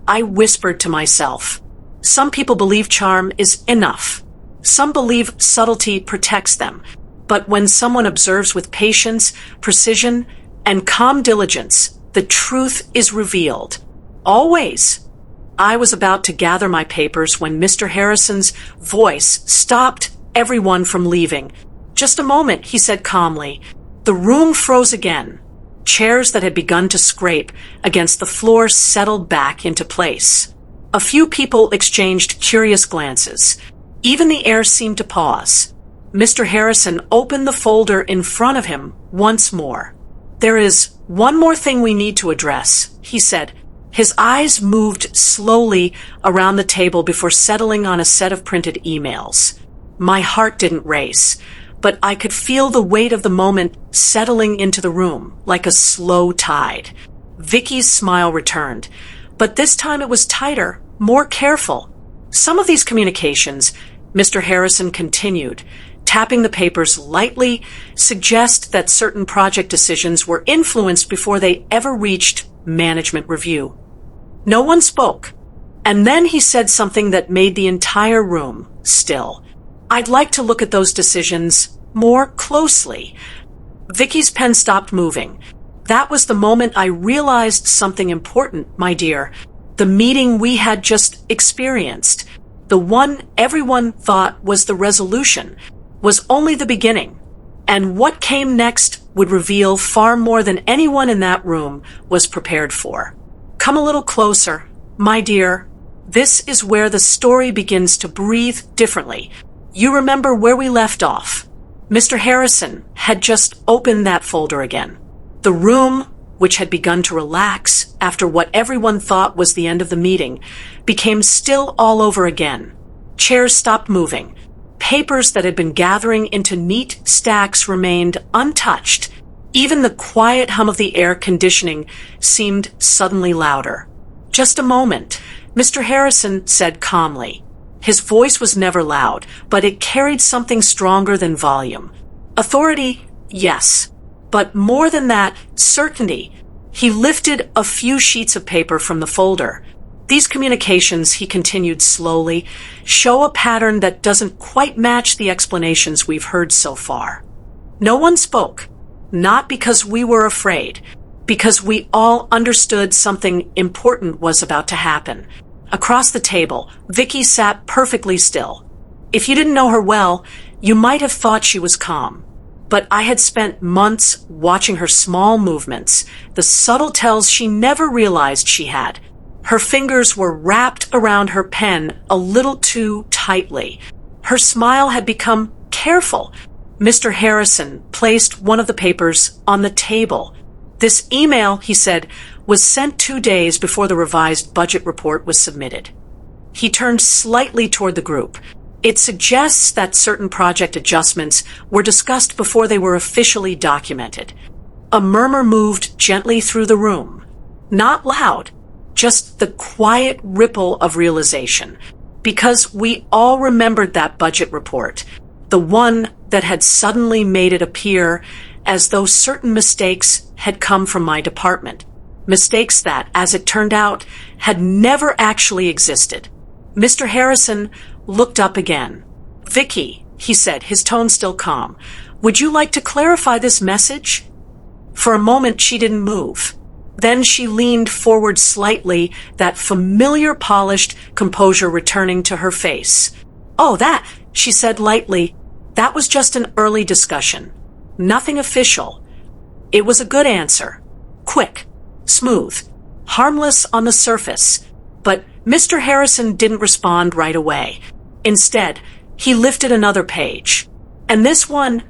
I whispered to myself, some people believe charm is enough. Some believe subtlety protects them. But when someone observes with patience, precision, and calm diligence, the truth is revealed. Always. I was about to gather my papers when Mr. Harrison's voice stopped everyone from leaving. "Just a moment," he said calmly. The room froze again. Chairs that had begun to scrape against the floor settled back into place. A few people exchanged curious glances. Even the air seemed to pause. Mr. Harrison opened the folder in front of him once more. "There is one more thing we need to address," he said. His eyes moved slowly around the table before settling on a set of printed emails. My heart didn't race, but I could feel the weight of the moment settling into the room like a slow tide. Vicky's smile returned, but this time it was tighter, more careful. "Some of these communications," Mr. Harrison continued, tapping the papers lightly, suggest that certain project decisions were influenced before they ever reached management review. No one spoke, and then he said something that made the entire room still. "I'd like to look at those decisions more closely." Vicky's pen stopped moving. "That was the moment I realized something important, my dear. The meeting we had just experienced, the one everyone thought was the resolution, was only the beginning. And what came next would reveal far more than anyone in that room was prepared for. Come a little closer, my dear. This is where the story begins to breathe differently. You remember where we left off." Mr. Harrison had just opened that folder again. The room, which had begun to relax after what everyone thought was the end of the meeting, became still all over again. Chairs stopped moving. Papers that had been gathering into neat stacks remained untouched. Even the quiet hum of the air conditioning seemed suddenly louder. "Just a moment," Mr. Harrison said calmly. His voice was never loud, but it carried something stronger than volume. Authority, yes, but more than that, certainty. He lifted a few sheets of paper from the folder. "These communications," he continued slowly, "show a pattern that doesn't quite match the explanations we've heard so far." No one spoke, not because we were afraid, because we all understood something important was about to happen. Across the table, Vicky sat perfectly still. If you didn't know her well, you might have thought she was calm. But I had spent months watching her small movements, the subtle tells she never realized she had. Her fingers were wrapped around her pen a little too tightly. Her smile had become careful. Mr. Harrison placed one of the papers on the table. "This email," he said, "was sent 2 days before the revised budget report was submitted." He turned slightly toward the group. "It suggests that certain project adjustments were discussed before they were officially documented." A murmur moved gently through the room. Not loud, just the quiet ripple of realization, because we all remembered that budget report, the one that had suddenly made it appear as though certain mistakes had come from my department, mistakes that, as it turned out, had never actually existed. Mr. Harrison looked up again. "Vicky," he said, his tone still calm, "would you like to clarify this message?" For a moment she didn't move. Then she leaned forward slightly, that familiar polished composure returning to her face. "Oh, that," she said lightly, "that was just an early discussion. Nothing official. It was a good answer. Quick, smooth, harmless on the surface." But Mr. Harrison didn't respond right away. Instead, he lifted another page. And this one,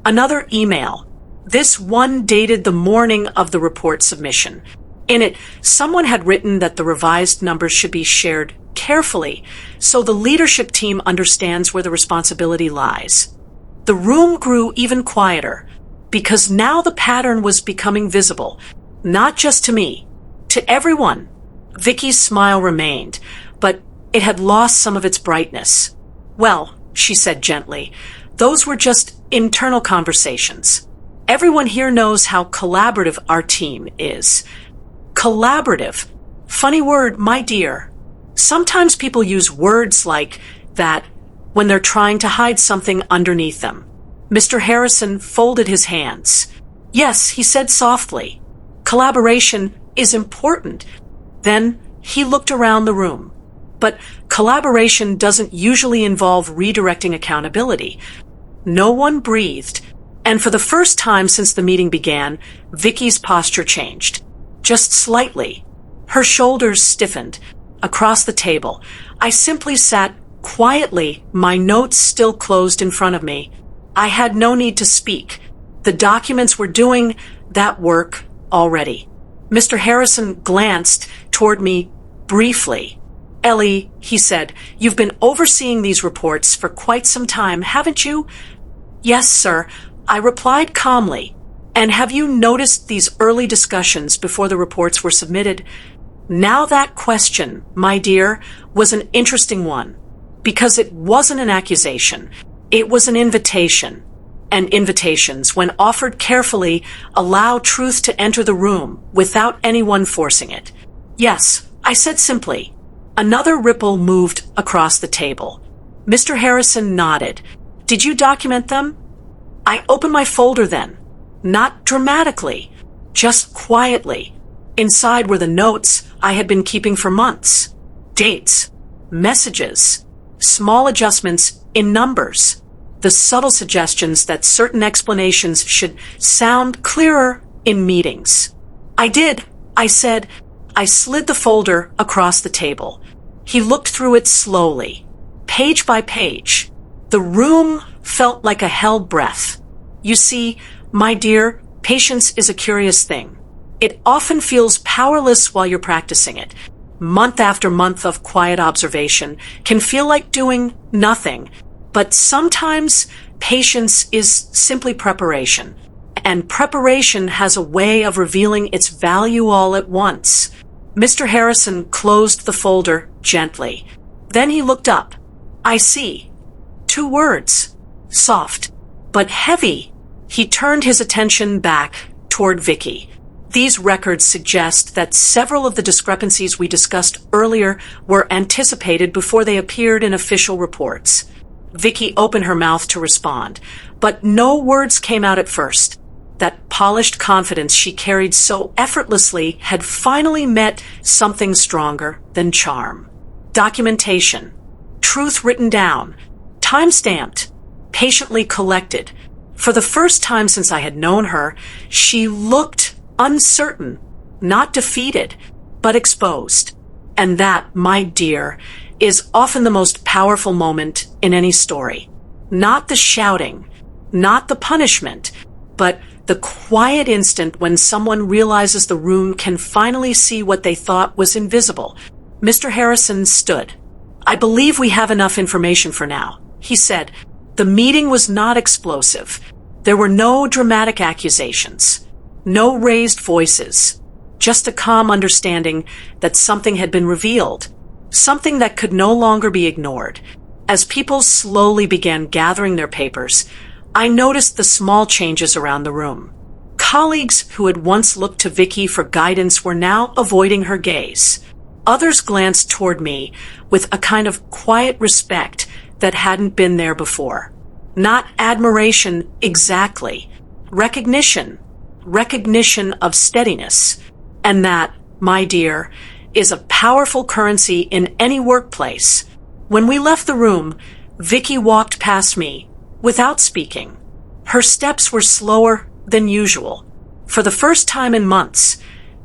another email. This one dated the morning of the report submission. In it, someone had written that the revised numbers should be shared carefully so the leadership team understands where the responsibility lies. The room grew even quieter because now the pattern was becoming visible, not just to me, to everyone. Vicky's smile remained, but it had lost some of its brightness. "Well," she said gently, "those were just internal conversations. Everyone here knows how collaborative our team is." Collaborative. Funny word, my dear. Sometimes people use words like that when they're trying to hide something underneath them. Mr. Harrison folded his hands. "Yes," he said softly. "Collaboration is important." Then he looked around the room. But collaboration doesn't usually involve redirecting accountability. No one breathed. And for the first time since the meeting began, Vicky's posture changed. Just slightly. Her shoulders stiffened. across the table. I simply sat quietly, my notes still closed in front of me. I had no need to speak. The documents were doing that work already. Mr. Harrison glanced toward me briefly. "Ellie," he said, "you've been overseeing these reports for quite some time, haven't you?" "Yes, sir," I replied calmly. "And have you noticed these early discussions before the reports were submitted?" Now that question, my dear, was an interesting one, because it wasn't an accusation. It was an invitation. And invitations, when offered carefully, allow truth to enter the room without anyone forcing it. "Yes," I said simply. Another ripple moved across the table. Mr. Harrison nodded. "Did you document them?" I opened my folder then. Not dramatically, just quietly. Inside were the notes I had been keeping for months. Dates, messages, small adjustments in numbers, the subtle suggestions that certain explanations should sound clearer in meetings. "I did," I said. I slid the folder across the table. He looked through it slowly, page by page. The room felt like a held breath. You see, my dear, patience is a curious thing. It often feels powerless while you're practicing it. Month after month of quiet observation can feel like doing nothing, but sometimes patience is simply preparation, and preparation has a way of revealing its value all at once. Mr. Harrison closed the folder gently. Then he looked up. "I see." 2 words. Soft, but heavy. He turned his attention back toward Vicky. These records suggest that several of the discrepancies we discussed earlier were anticipated before they appeared in official reports. Vicky opened her mouth to respond, but no words came out at first. That polished confidence she carried so effortlessly had finally met something stronger than charm. Documentation. Truth written down. Time-stamped. Patiently collected. For the first time since I had known her, she looked uncertain, not defeated, but exposed. And that, my dear, is often the most powerful moment in any story. Not the shouting, not the punishment, but the quiet instant when someone realizes the room can finally see what they thought was invisible. Mr. Harrison stood. "I believe we have enough information for now," he said. The meeting was not explosive. There were no dramatic accusations. No raised voices, just a calm understanding that something had been revealed, something that could no longer be ignored. As people slowly began gathering their papers, I noticed the small changes around the room. Colleagues who had once looked to Vicky for guidance were now avoiding her gaze. Others glanced toward me with a kind of quiet respect that hadn't been there before. Not admiration exactly, recognition of steadiness. And that, my dear, is a powerful currency in any workplace. When we left the room, Vicky walked past me without speaking. Her steps were slower than usual. For the first time in months,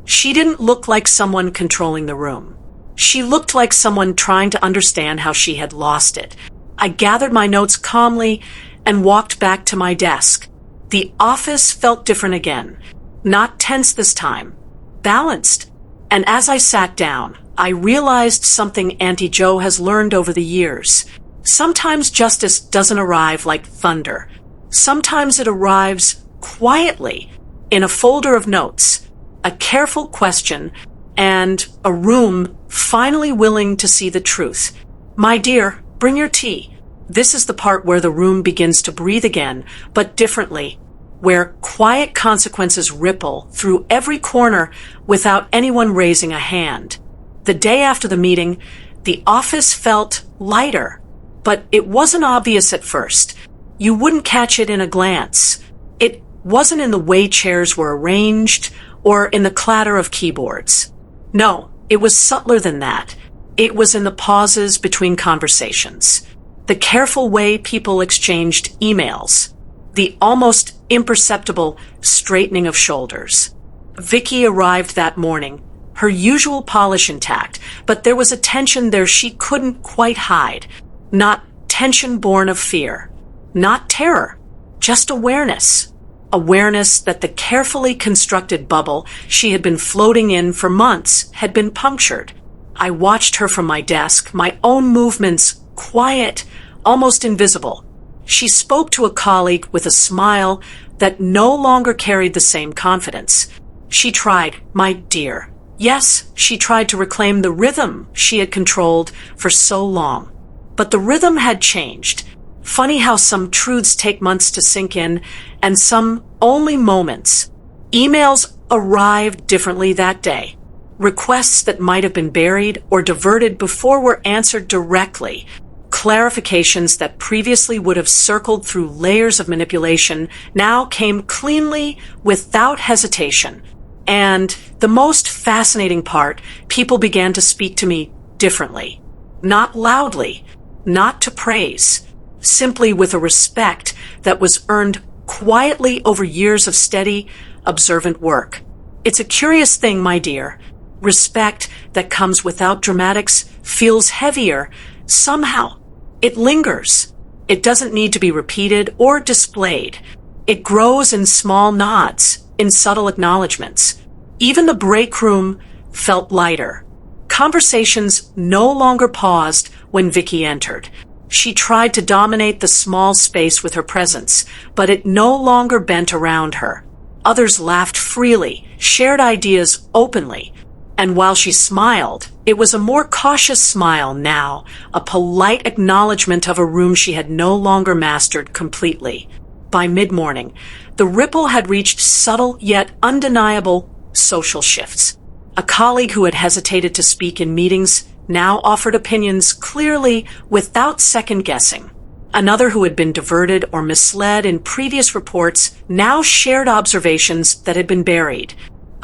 she didn't look like someone controlling the room. She looked like someone trying to understand how she had lost it. I gathered my notes calmly and walked back to my desk. The office felt different again. Not tense this time. Balanced. And as I sat down, I realized something Auntie Jo has learned over the years. Sometimes justice doesn't arrive like thunder. Sometimes it arrives quietly in a folder of notes, a careful question, and a room finally willing to see the truth. My dear, bring your tea. This is the part where the room begins to breathe again, but differently, where quiet consequences ripple through every corner without anyone raising a hand. The day after the meeting, the office felt lighter, but it wasn't obvious at first. You wouldn't catch it in a glance. It wasn't in the way chairs were arranged or in the clatter of keyboards. No, it was subtler than that. It was in the pauses between conversations, the careful way people exchanged emails, the almost imperceptible straightening of shoulders. Vicky arrived that morning, her usual polish intact, but there was a tension there she couldn't quite hide. Not tension born of fear, not terror, just awareness. Awareness that the carefully constructed bubble she had been floating in for months had been punctured. I watched her from my desk, my own movements quiet, almost invisible. She spoke to a colleague with a smile that no longer carried the same confidence. She tried, my dear. Yes, she tried to reclaim the rhythm she had controlled for so long. But the rhythm had changed. Funny how some truths take months to sink in, and some only moments. Emails arrived differently that day. Requests that might have been buried or diverted before were answered directly. Clarifications that previously would have circled through layers of manipulation now came cleanly, without hesitation. And the most fascinating part, people began to speak to me differently. Not loudly, not to praise, simply with a respect that was earned quietly over years of steady, observant work. It's a curious thing, my dear. Respect that comes without dramatics feels heavier somehow. It lingers. It doesn't need to be repeated or displayed. It grows in small nods, in subtle acknowledgments. Even the break room felt lighter. Conversations no longer paused when Vicky entered. She tried to dominate the small space with her presence, but it no longer bent around her. Others laughed freely, shared ideas openly, and while she smiled, it was a more cautious smile now, a polite acknowledgement of a room she had no longer mastered completely. By mid-morning, the ripple had reached subtle yet undeniable social shifts. A colleague who had hesitated to speak in meetings now offered opinions clearly without second-guessing. Another who had been diverted or misled in previous reports now shared observations that had been buried.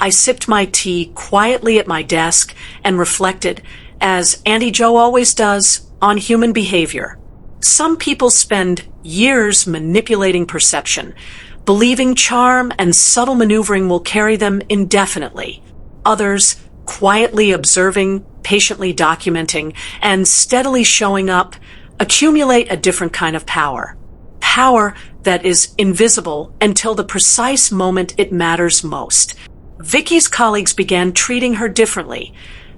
I sipped my tea quietly at my desk and reflected, as Auntie Jo always does, on human behavior. Some people spend years manipulating perception, believing charm and subtle maneuvering will carry them indefinitely. Others, quietly observing, patiently documenting, and steadily showing up, accumulate a different kind of power. Power that is invisible until the precise moment it matters most. Vicky's colleagues began treating her differently,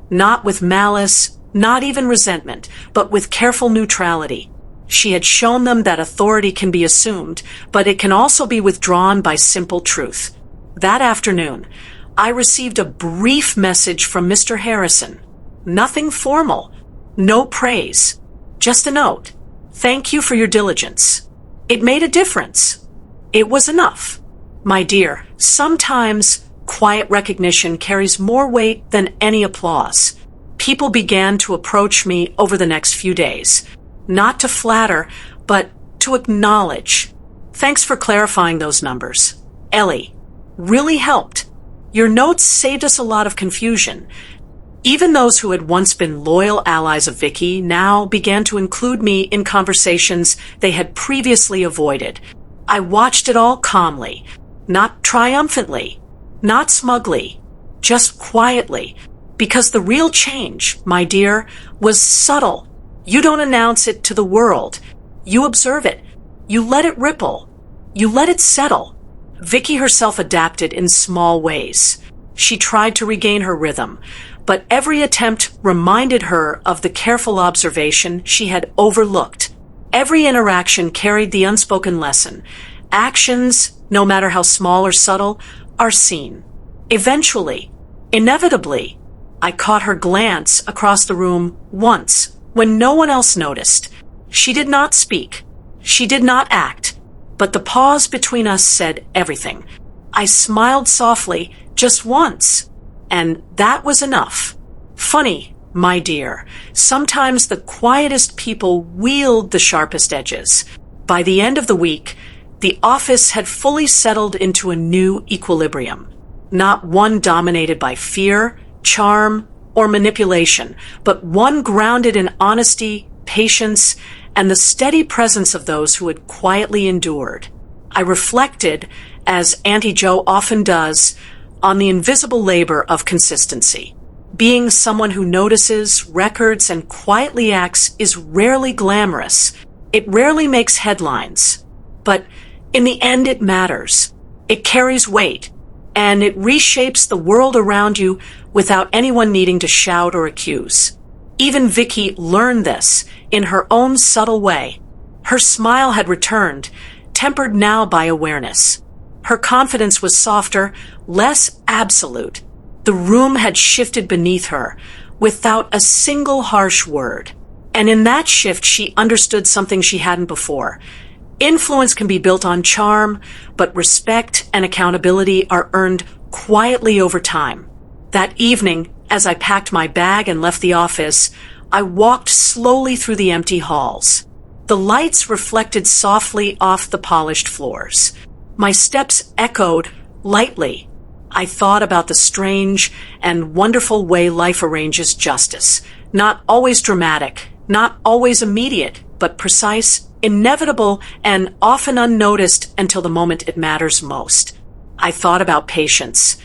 not with malice, not even resentment, but with careful neutrality. She had shown them that authority can be assumed, but it can also be withdrawn by simple truth. That afternoon, I received a brief message from Mr. Harrison. Nothing formal, no praise, just a note. Thank you for your diligence. It made a difference. It was enough. My dear, sometimes quiet recognition carries more weight than any applause. People began to approach me over the next few days, not to flatter, but to acknowledge. Thanks for clarifying those numbers. Ellie, really helped. Your notes saved us a lot of confusion. Even those who had once been loyal allies of Vicky now began to include me in conversations they had previously avoided. I watched it all calmly, not triumphantly, not smugly, just quietly, because the real change, my dear, was subtle. You don't announce it to the world. You observe it. You let it ripple. You let it settle. Vicky herself adapted in small ways. She tried to regain her rhythm, but every attempt reminded her of the careful observation she had overlooked. Every interaction carried the unspoken lesson. Actions, no matter how small or subtle, are seen. Eventually, inevitably, I caught her glance across the room once, when no one else noticed. She did not speak. She did not act. But the pause between us said everything. I smiled softly just once, and that was enough. Funny, my dear, sometimes the quietest people wield the sharpest edges. By the end of the week, the office had fully settled into a new equilibrium. Not one dominated by fear, charm, or manipulation, but one grounded in honesty, patience, and the steady presence of those who had quietly endured. I reflected, as Auntie Jo often does, on the invisible labor of consistency. Being someone who notices, records, and quietly acts is rarely glamorous. It rarely makes headlines. But in the end, it matters. It carries weight, and it reshapes the world around you without anyone needing to shout or accuse. Even Vicky learned this in her own subtle way. Her smile had returned, tempered now by awareness. Her confidence was softer, less absolute. The room had shifted beneath her, without a single harsh word. And in that shift, she understood something she hadn't before. Influence can be built on charm, but respect and accountability are earned quietly over time. That evening, as I packed my bag and left the office, I walked slowly through the empty halls. The lights reflected softly off the polished floors. My steps echoed lightly. I thought about the strange and wonderful way life arranges justice. Not always dramatic, not always immediate, but precise, inevitable, and often unnoticed until the moment it matters most. I thought about patience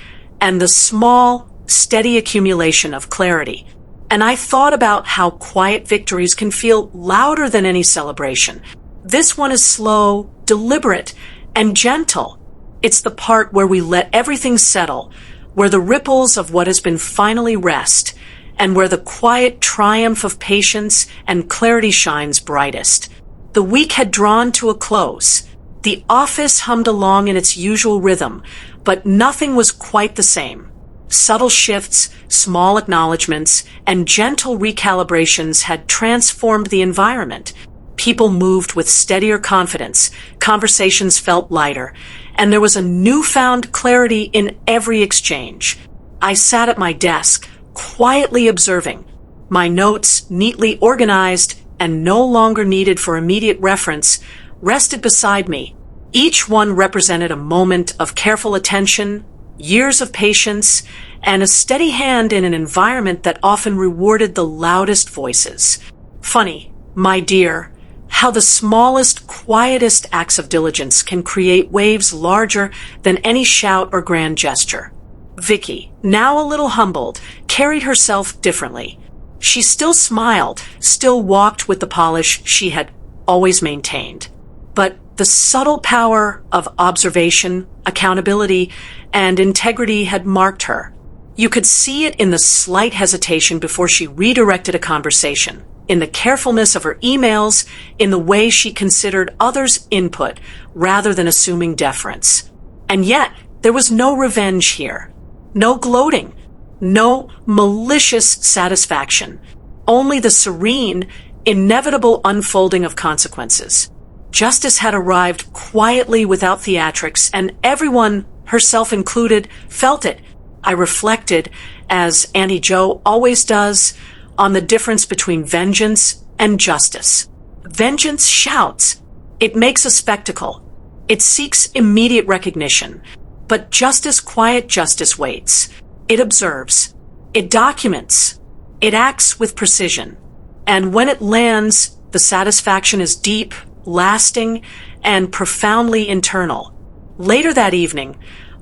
and the small, steady accumulation of clarity. And I thought about how quiet victories can feel louder than any celebration. This one is slow, deliberate, and gentle. It's the part where we let everything settle, where the ripples of what has been finally rest, and where the quiet triumph of patience and clarity shines brightest. The week had drawn to a close. The office hummed along in its usual rhythm, but nothing was quite the same. Subtle shifts, small acknowledgments, and gentle recalibrations had transformed the environment. People moved with steadier confidence, conversations felt lighter, and there was a newfound clarity in every exchange. I sat at my desk, quietly observing, my notes neatly organized and no longer needed for immediate reference, rested beside me. Each one represented a moment of careful attention, years of patience, and a steady hand in an environment that often rewarded the loudest voices. Funny, my dear, how the smallest, quietest acts of diligence can create waves larger than any shout or grand gesture. Vicky, now a little humbled, carried herself differently. She still smiled, still walked with the polish she had always maintained. But the subtle power of observation, accountability, and integrity had marked her. You could see it in the slight hesitation before she redirected a conversation, in the carefulness of her emails, in the way she considered others' input rather than assuming deference. And yet, there was no revenge here, no gloating, no malicious satisfaction, only the serene, inevitable unfolding of consequences. Justice had arrived quietly without theatrics, and everyone, herself included, felt it. I reflected, as Auntie Jo always does, on the difference between vengeance and justice. Vengeance shouts. It makes a spectacle. It seeks immediate recognition. But quiet justice waits. It observes. It documents. It acts with precision. And when it lands, the satisfaction is deep, lasting, and profoundly internal. Later that evening,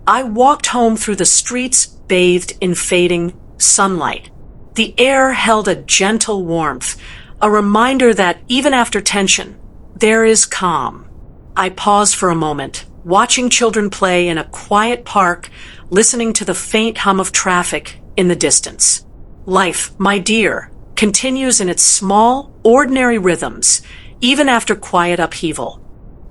I walked home through the streets bathed in fading sunlight. The air held a gentle warmth, a reminder that even after tension, there is calm. I paused for a moment, watching children play in a quiet park, listening to the faint hum of traffic in the distance. Life, my dear, continues in its small, ordinary rhythms, even after quiet upheaval.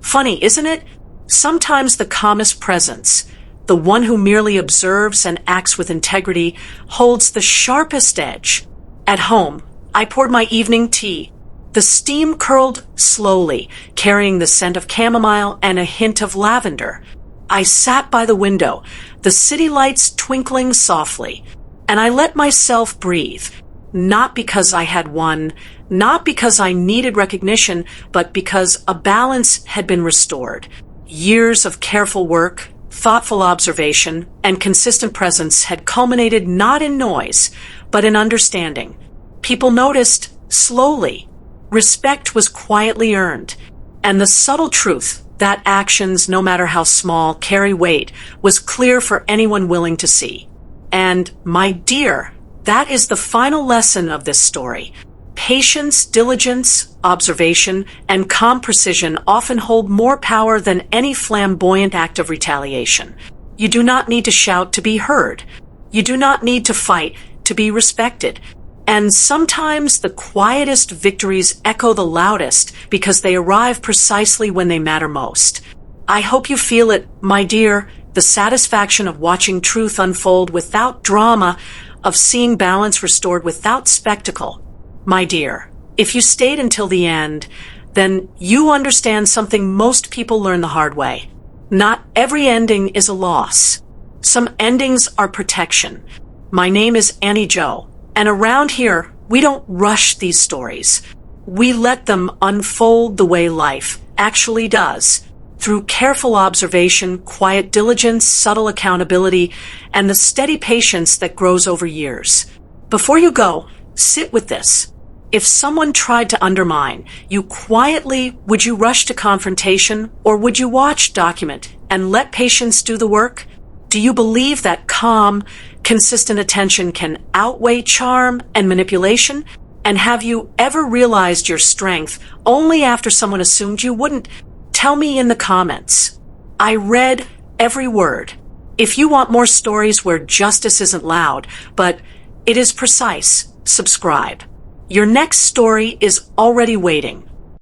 Funny, isn't it? Sometimes the calmest presence, the one who merely observes and acts with integrity, holds the sharpest edge. At home, I poured my evening tea. The steam curled slowly, carrying the scent of chamomile and a hint of lavender. I sat by the window, the city lights twinkling softly, and I let myself breathe, not because I had won, not because I needed recognition, but because a balance had been restored. Years of careful work, thoughtful observation, and consistent presence had culminated not in noise, but in understanding. People noticed, slowly. Respect was quietly earned, and the subtle truth that actions, no matter how small, carry weight was clear for anyone willing to see. And, my dear, That is the final lesson of this story. Patience, diligence, observation, and calm precision often hold more power than any flamboyant act of retaliation. You do not need to shout to be heard. You do not need to fight to be respected. And sometimes the quietest victories echo the loudest because they arrive precisely when they matter most. I hope you feel it, my dear, the satisfaction of watching truth unfold without drama, of seeing balance restored without spectacle. My dear, if you stayed until the end, then you understand something most people learn the hard way. Not every ending is a loss. Some endings are protection. My name is Annie Jo, and around here, we don't rush these stories. We let them unfold the way life actually does, through careful observation, quiet diligence, subtle accountability, and the steady patience that grows over years. Before you go, sit with this. If someone tried to undermine you quietly, would you rush to confrontation, or would you watch, document, and let patience do the work? Do you believe that calm, consistent attention can outweigh charm and manipulation? And have you ever realized your strength only after someone assumed you wouldn't? Tell me in the comments. I read every word. If you want more stories where justice isn't loud, but it is precise, subscribe. Your next story is already waiting.